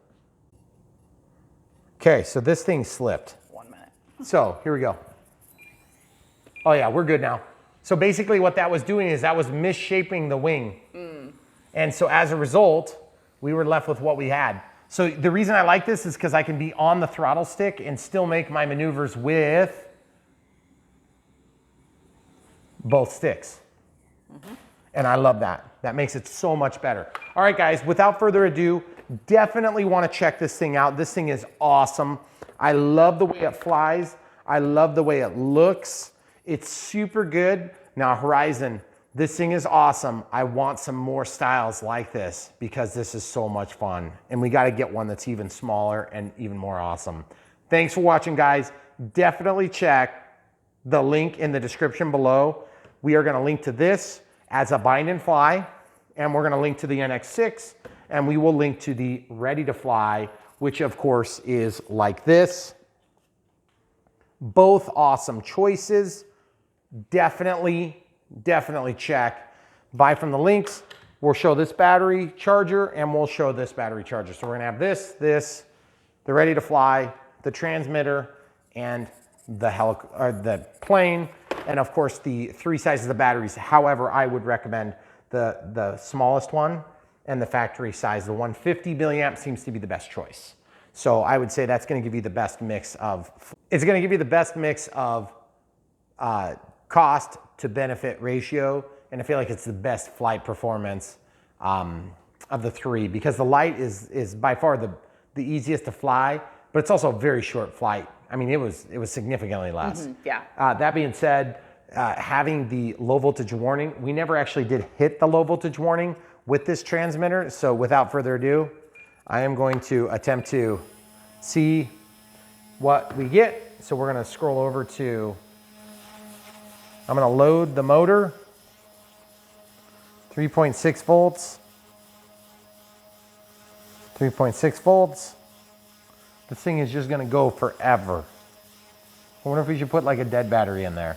Okay, so this thing slipped. 1 minute. So here we go. Oh yeah, we're good now. So basically what that was doing is that was misshaping the wing. And so as a result, we were left with what we had. So the reason I like this is because I can be on the throttle stick and still make my maneuvers with both sticks. And I love that. That makes it so much better. All right, guys, without further ado, definitely want to check this thing out. This thing is awesome. I love the way it flies. I love the way it looks. It's super good. Now, Horizon, this thing is awesome. I want some more styles like this because this is so much fun. And we got to get one that's even smaller and even more awesome. Thanks for watching, guys. Definitely check the link in the description below. We are going to link to this as a bind and fly, and we're going to link to the NX6, and we will link to the ready to fly, which of course is like this. Both awesome choices. Definitely check. Buy from the links. We'll show this battery charger, and we'll show this battery charger. So we're gonna have this, the ready to fly, the transmitter, and the plane, and of course the 3 sizes of batteries. However, I would recommend the smallest one and the factory size. The 150 milliamp seems to be the best choice. So I would say that's going to give you the best mix of, it's going to give you the best mix of cost to benefit ratio. And I feel like it's the best flight performance of the 3, because the Lite is by far the easiest to fly, but it's also a very short flight. I mean, it was significantly less. Yeah. That being said, having the low voltage warning, we never actually did hit the low voltage warning with this transmitter. So without further ado, I am going to attempt to see what we get. So we're going to scroll over to, I'm going to load the motor, 3.6 volts, 3.6 volts. This thing is just going to go forever. I wonder if we should put like a dead battery in there.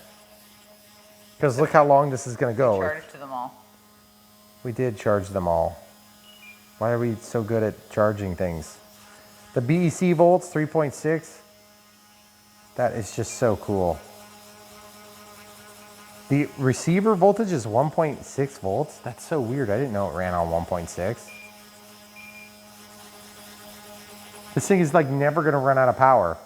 Because look how long this is going to go. Charged to them all. We did charge them all. Why are we so good at charging things? The BEC volts, 3.6. That is just so cool. The receiver voltage is 1.6 volts. That's so weird. I didn't know it ran on 1.6. This thing is like never gonna run out of power.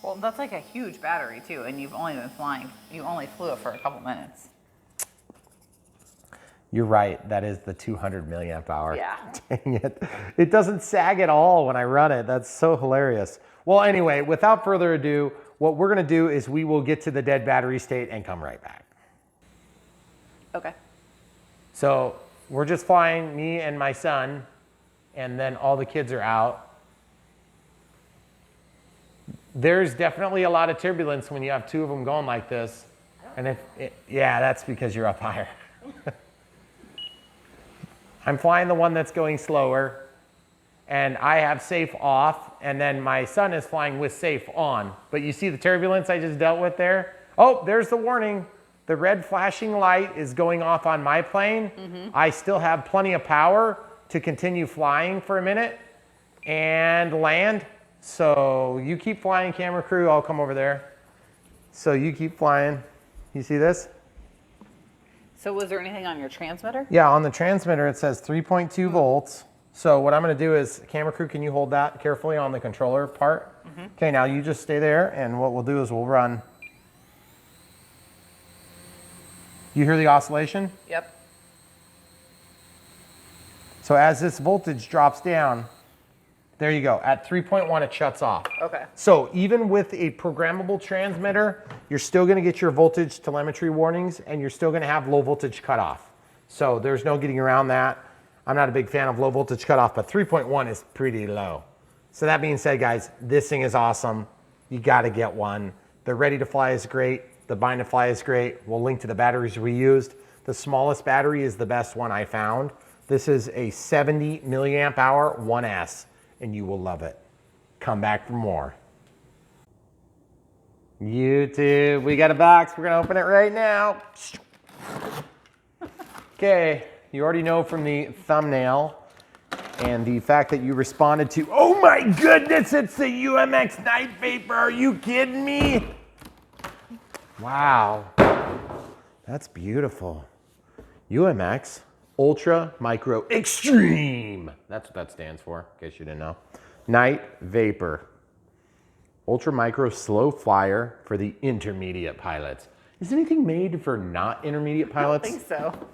Well, that's like a huge battery too, and you've only been flying, you only flew it for a couple minutes. You're right, that is the 200 milliamp hour. Yeah. Dang it. It doesn't sag at all when I run it. That's so hilarious. Well, anyway, without further ado, what we're gonna do is we will get to the dead battery state and come right back. Okay. So we're just flying, me and my son, and then all the kids are out. There's definitely a lot of turbulence when you have 2 of them going like this. And yeah, that's because you're up higher. I'm flying the one that's going slower. and I have safe off, and then my son is flying with safe on. But you see the turbulence I just dealt with there? Oh, there's the warning. The red flashing light is going off on my plane. I still have plenty of power to continue flying for a minute and land. So you keep flying, camera crew, I'll come over there. So you keep flying. You see this? So was there anything on your transmitter? Yeah, on the transmitter it says 3.2 volts. So what I'm gonna do is, camera crew, can you hold that carefully on the controller part? Okay, now you just stay there, and what we'll do is we'll run. You hear the oscillation? Yep. So as this voltage drops down, there you go. At 3.1, it shuts off. Okay. So even with a programmable transmitter, you're still gonna get your voltage telemetry warnings, and you're still gonna have low voltage cutoff. So there's no getting around that. I'm not a big fan of low voltage cutoff, but 3.1 is pretty low. So that being said, guys, this thing is awesome. You gotta get one. The Ready to Fly is great. The Bind to Fly is great. We'll link to the batteries we used. The smallest battery is the best one I found. This is a 70 milliamp hour 1S, and you will love it. Come back for more. YouTube, we got a box. We're gonna open it right now. Okay, you already know from the thumbnail and the fact that you responded to, oh my goodness, it's the UMX Night Vapor. Are you kidding me? Wow, that's beautiful. UMX, Ultra Micro Extreme. That's what that stands for, in case you didn't know. Night Vapor. Ultra Micro Slow Flyer for the intermediate pilots. Is anything made for not intermediate pilots? I don't think so.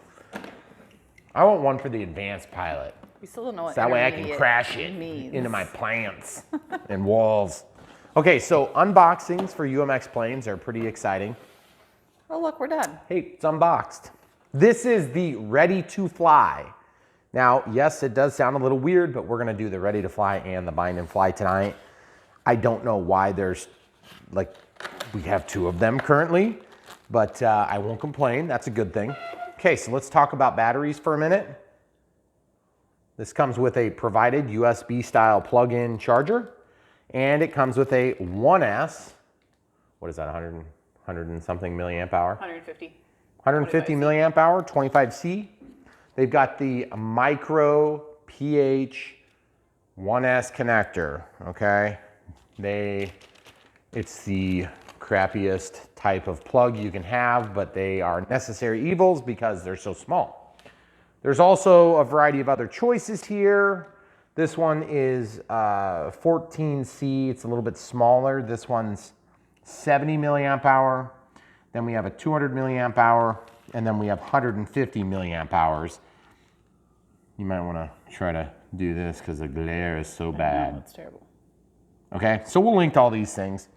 I want one for the advanced pilot. We still don't know what So that way I can intermediate crash it means. into my plants and walls. Okay, so unboxings for UMX planes are pretty exciting. Oh, look, we're done. Hey, it's unboxed. This is the Ready to Fly. Now, yes, it does sound a little weird, but we're gonna do the Ready to Fly and the Bind and Fly tonight. I don't know why there's, like, we have two of them currently, but I won't complain, that's a good thing. Okay, so let's talk about batteries for a minute. This comes with a provided USB style plug-in charger, and it comes with a 1S, what is that, 100 and something milliamp hour? 150. 150 milliamp hour, 25C. They've got the micro pH 1S connector, okay? It's the crappiest type of plug you can have, but they are necessary evils because they're so small. There's also a variety of other choices here. This one is 14C, it's a little bit smaller. This one's 70 milliamp hour. Then we have a 200 milliamp hour, and then we have 150 milliamp hours. You might wanna try to do this because the glare is so bad. It's terrible. Okay, so we'll link to all these things.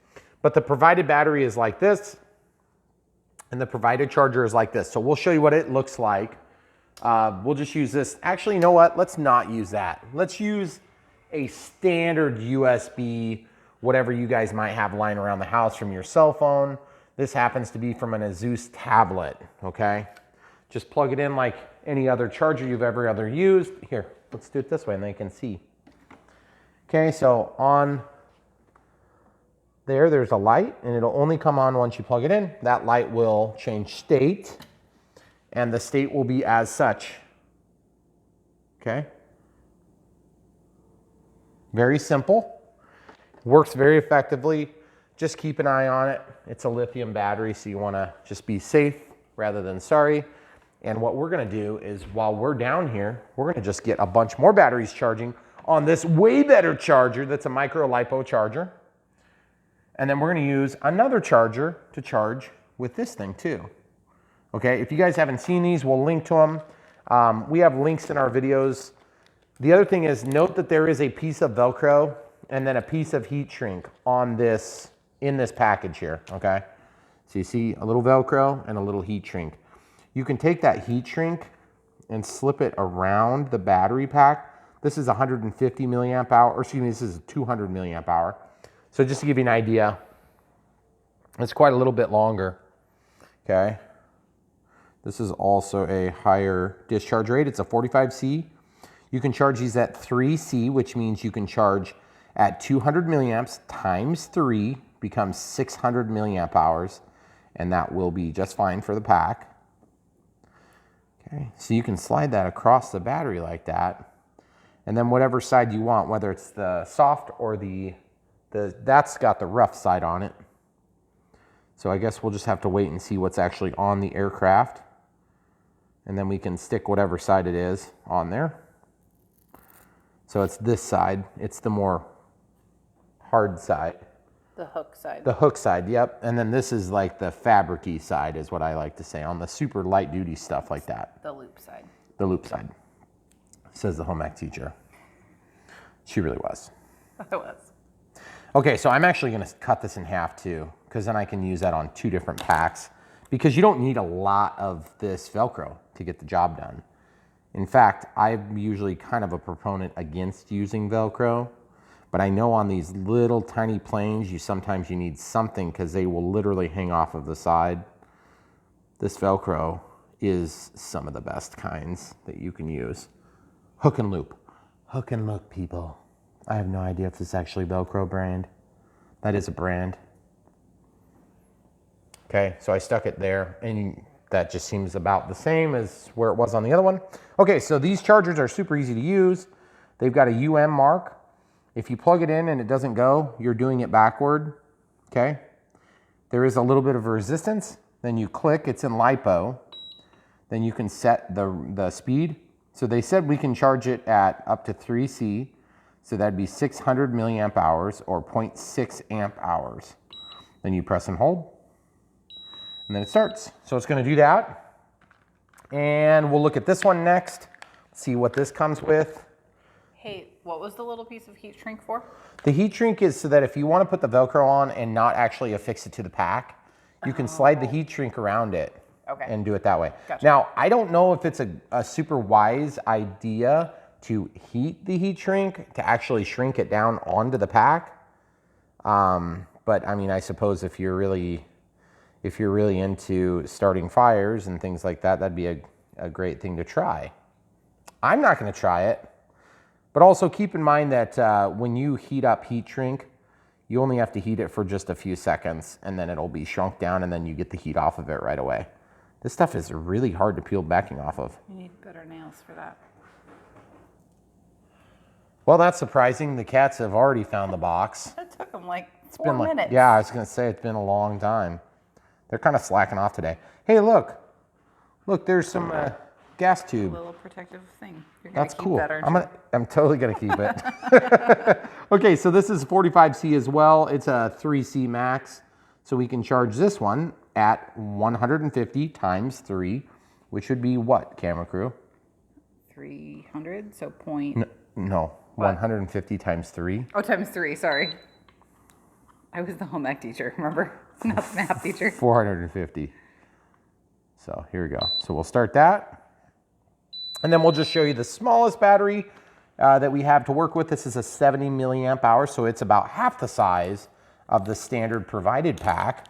But the provided battery is like this, and the provided charger is like this. So we'll show you what it looks like. We'll just use this. Actually, you know what? Let's not use that. Let's use a standard USB, whatever you guys might have lying around the house from your cell phone. This happens to be from an Asus tablet, okay? Just plug it in like any other charger you've ever used. Here, let's do it this way and they can see. Okay, so on there's a light, and it'll only come on once you plug it in. That light will change state, and the state will be as such. Okay? Very simple. Works very effectively. Just keep an eye on it. It's a lithium battery, so you want to just be safe rather than sorry. And what we're going to do is, while we're down here, we're going to just get a bunch more batteries charging on this way better charger that's a micro LiPo charger. And then we're going to use another charger to charge with this thing too. Okay, if you guys haven't seen these, we'll link to them. We have links in our videos. The other thing is, note that there is a piece of Velcro and then a piece of heat shrink on this, in this package here, okay? So you see a little Velcro and a little heat shrink. You can take that heat shrink and slip it around the battery pack. This is 150 milliamp hour, or excuse me, this is 200 milliamp hour. So just to give you an idea, it's quite a little bit longer, okay? This is also a higher discharge rate. It's a 45C. You can charge these at 3C, which means you can charge at 200 milliamps times 3 becomes 600 milliamp hours, and that will be just fine for the pack. Okay, so you can slide that across the battery like that, and then whatever side you want, whether it's the soft or that's got the rough side on it. So I guess we'll just have to wait and see what's actually on the aircraft, and then we can stick whatever side it is on there. So it's this side, it's the more hard side. The hook side. The hook side, yep. And then this is like the fabric-y side is what I like to say on the super light duty stuff like that. The loop side. The loop side, says the home ec teacher. She really was. I was. Okay, so I'm actually gonna cut this in half too, because then I can use that on 2 different packs, because you don't need a lot of this Velcro to get the job done. In fact, I'm usually kind of a proponent against using Velcro, but I know on these little tiny planes, sometimes you need something because they will literally hang off of the side. This Velcro is some of the best kinds that you can use. Hook and loop. Hook and loop, people. I have no idea if this is actually Velcro brand. That is a brand. Okay, so I stuck it there, and that just seems about the same as where it was on the other one. Okay, so these chargers are super easy to use. They've got a UM mark. If you plug it in and it doesn't go, you're doing it backward, okay? There is a little bit of a resistance. Then you click, it's in LiPo. Then you can set the speed. So they said we can charge it at up to 3C. So that'd be 600 milliamp hours or 0.6 amp hours. Then you press and hold, and then it starts. So it's gonna do that. And we'll look at this one next, see what this comes with. Hey, what was the little piece of heat shrink for? The heat shrink is so that if you want to put the Velcro on and not actually affix it to the pack, you can slide the heat shrink around it and do it that way. Gotcha. Now, I don't know if it's a super wise idea to heat the heat shrink to actually shrink it down onto the pack. But I mean, I suppose if you're really into starting fires and things like that, that'd be a great thing to try. I'm not going to try it. But also keep in mind that when you heat up heat shrink, you only have to heat it for just a few seconds, and then it'll be shrunk down, and then you get the heat off of it right away. This stuff is really hard to peel backing off of. You need better nails for that. Well, that's surprising. The cats have already found the box. It took them like It's 4 been minutes. Yeah, I was going to say it's been a long time. They're kind of slacking off today. Hey, look, there's some gas tube. A little protective thing. You're gonna That's keep cool. that, aren't you? I'm totally gonna keep it. Okay, so this is 45C as well. It's a 3C max. So we can charge this one at 150 times 3, which would be what, camera crew? 300, so point. No, 150 times 3. Oh, times 3, sorry. I was the home ec teacher, remember? Not the math teacher. 450. So here we go. So we'll start that. And then we'll just show you the smallest battery that we have to work with. This is a 70 milliamp hour, so it's about half the size of the standard provided pack.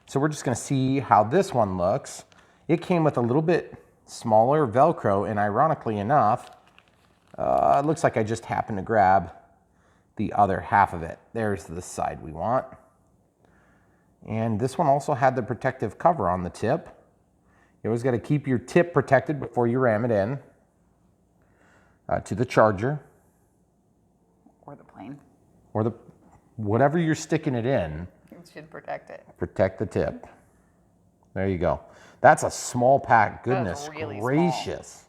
So we're just gonna see how this one looks. It came with a little bit smaller Velcro, and ironically enough, it looks like I just happened to grab the other half of it. There's the side we want. And this one also had the protective cover on the tip. You always gotta keep your tip protected before you ram it in. To the charger. Or the plane. Or whatever you're sticking it in. It should protect it. Protect the tip. There you go. That's a small pack, goodness really gracious.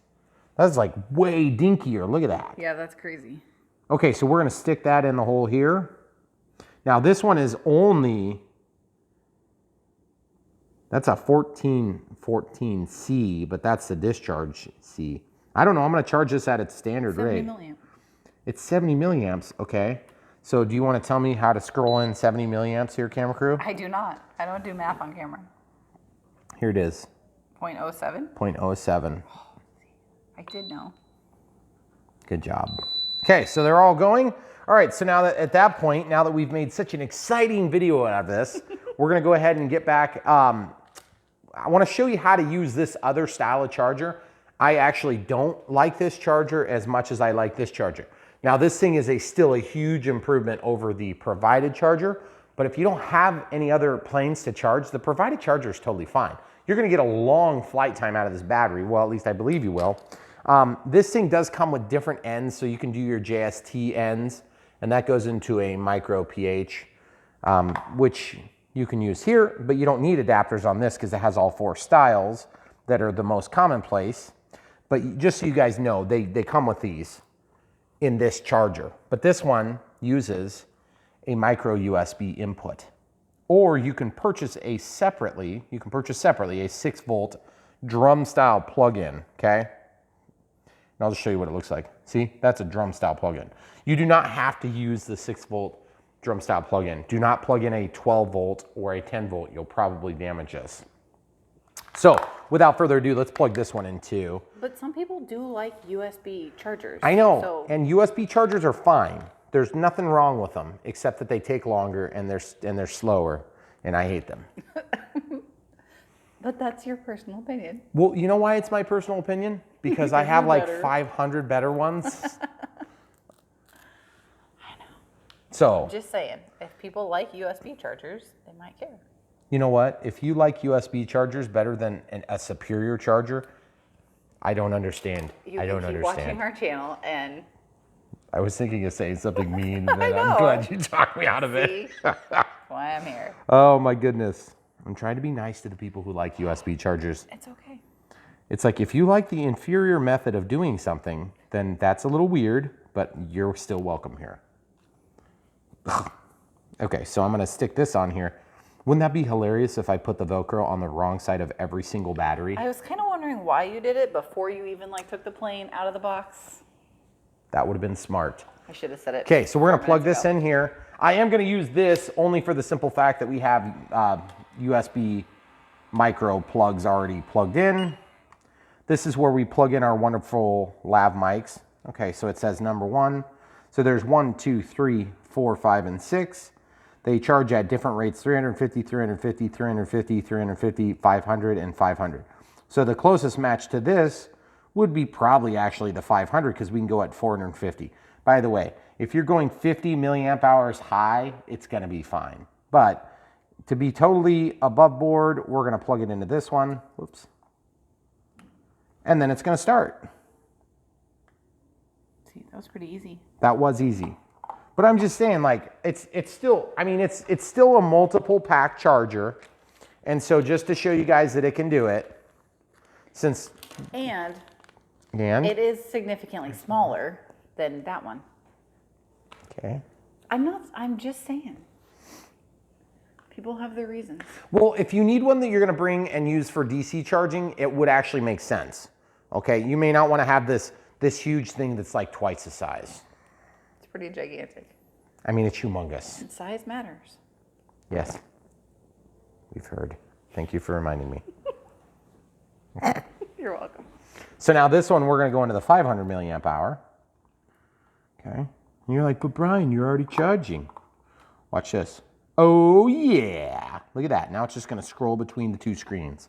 That's like way dinkier, look at that. Yeah, that's crazy. Okay, so we're gonna stick that in the hole here. Now this one is only, that's a 14C, but that's the discharge C. I don't know, I'm gonna charge this at its standard 70 rate. milliamp. It's 70 milliamps, okay. So do you wanna tell me how to scroll in 70 milliamps here, camera crew? I do not. I don't do math on camera. Here it is, 0.07? 0.07. I did know. Good job. Okay, so they're all going. All right, so now that at that point, now that we've made such an exciting video out of this, we're gonna go ahead and get back. I wanna show you how to use this other style of charger. I actually don't like this charger as much as I like this charger. Now this thing is still a huge improvement over the provided charger, but if you don't have any other planes to charge, the provided charger is totally fine. You're gonna get a long flight time out of this battery. Well, at least I believe you will. This thing does come with different ends, so you can do your JST ends, and that goes into a micro PH, which you can use here, but you don't need adapters on this because it has all 4 styles that are the most commonplace. But just so you guys know, they come with these in this charger. But this one uses a micro USB input. Or you can purchase separately a 6-volt drum style plug-in, okay? And I'll just show you what it looks like. See, that's a drum style plug-in. You do not have to use the 6-volt drum style plug-in. Do not plug in a 12-volt or a 10-volt. You'll probably damage this. So without further ado, let's plug this one in too. But some people do like USB chargers. I know, so and USB chargers are fine. There's nothing wrong with them, except that they take longer and they're slower, and I hate them. But that's your personal opinion. Well, you know why it's my personal opinion? Because I have like 500 better ones. I know. So, Just saying, if people like USB chargers, they might care. you know what? If you like USB chargers better than a superior charger, I don't understand. I don't keep understand. watching our channel and I was thinking of saying something mean, but know. I'm glad you talked me out of it. see that's why I'm here. Oh my goodness. I'm trying to be nice to the people who like USB chargers. It's okay. It's like if you like the inferior method of doing something, then that's a little weird, but you're still welcome here. Okay, so I'm gonna stick this on here. Wouldn't that be hilarious if I put the Velcro on the wrong side of every single battery? I was kind of wondering why you did it before you even like took the plane out of the box. That would have been smart. I should have said it. Okay, so we're gonna 4 plug minutes this ago. in here. I am gonna use this only for the simple fact that we have USB micro plugs already plugged in. This is where we plug in our wonderful lav mics. Okay, so it says number 1. So there's 1, 2, 3, 4, 5, and 6. They charge at different rates, 350, 350, 350, 350, 500, and 500. So the closest match to this would be probably actually the 500 because we can go at 450. By the way, if you're going 50 milliamp hours high, it's gonna be fine. But to be totally above board, we're gonna plug it into this one. Whoops. And then it's gonna start. See, that was pretty easy. That was easy. But I'm just saying, like, it's still, I mean, it's still a multiple pack charger. And so just to show you guys that it can do it, And and it is significantly smaller than that one. okay. I'm just saying. People have their reasons. Well, if you need one that you're gonna bring and use for DC charging, it would actually make sense. Okay, you may not wanna have this huge thing that's like twice the size. It's pretty gigantic. I mean, it's humongous. And size matters. Yes, we've heard. Thank you for reminding me. You're welcome. So now this one, we're gonna go into the 500 milliamp hour. Okay, and you're like, but Brian, you're already charging. Watch this. Oh yeah, look at that. Now it's just gonna scroll between the 2 screens.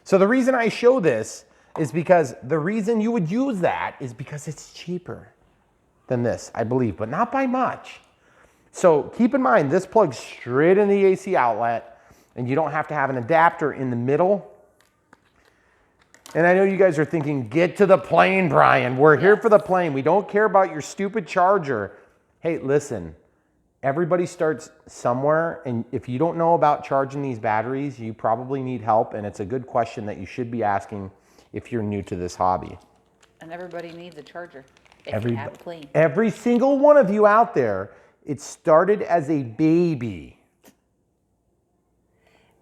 So the reason I show this is because the reason you would use that is because it's cheaper than this, I believe, but not by much. So keep in mind, this plugs straight in the AC outlet and you don't have to have an adapter in the middle. And I know you guys are thinking, get to the plane, Brian. We're here for the plane. We don't care about your stupid charger. Hey, listen, everybody starts somewhere. And if you don't know about charging these batteries, you probably need help. And it's a good question that you should be asking if you're new to this hobby. And everybody needs a charger if you have a plane. Every single one of you out there, it started as a baby.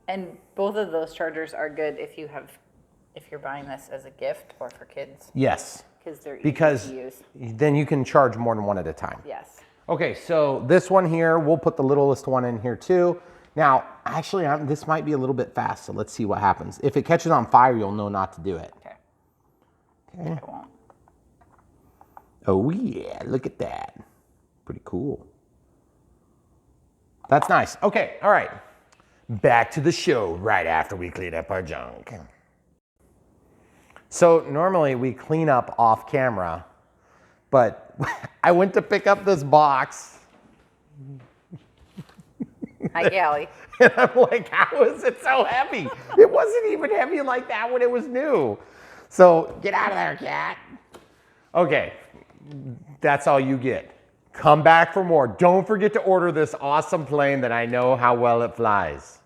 And both of those chargers are good if you're buying this as a gift or for kids. Yes. Because they're easy Because to use. then you can charge more than one at a time. Yes. Okay, so this one here, we'll put the littlest one in here too. Now, actually, this might be a little bit fast, so let's see what happens. If it catches on fire, you'll know not to do it. Okay. Okay. I won't. Oh yeah, look at that. Pretty cool. That's nice. Okay, all right. Back to the show right after we clean up our junk. So normally we clean up off camera, but I went to pick up this box Hi, Gally. and I'm like, how is it so heavy? It wasn't even heavy like that when it was new. So get out of there, cat. Okay, that's all you get. Come back for more. Don't forget to order this awesome plane that I know how well it flies.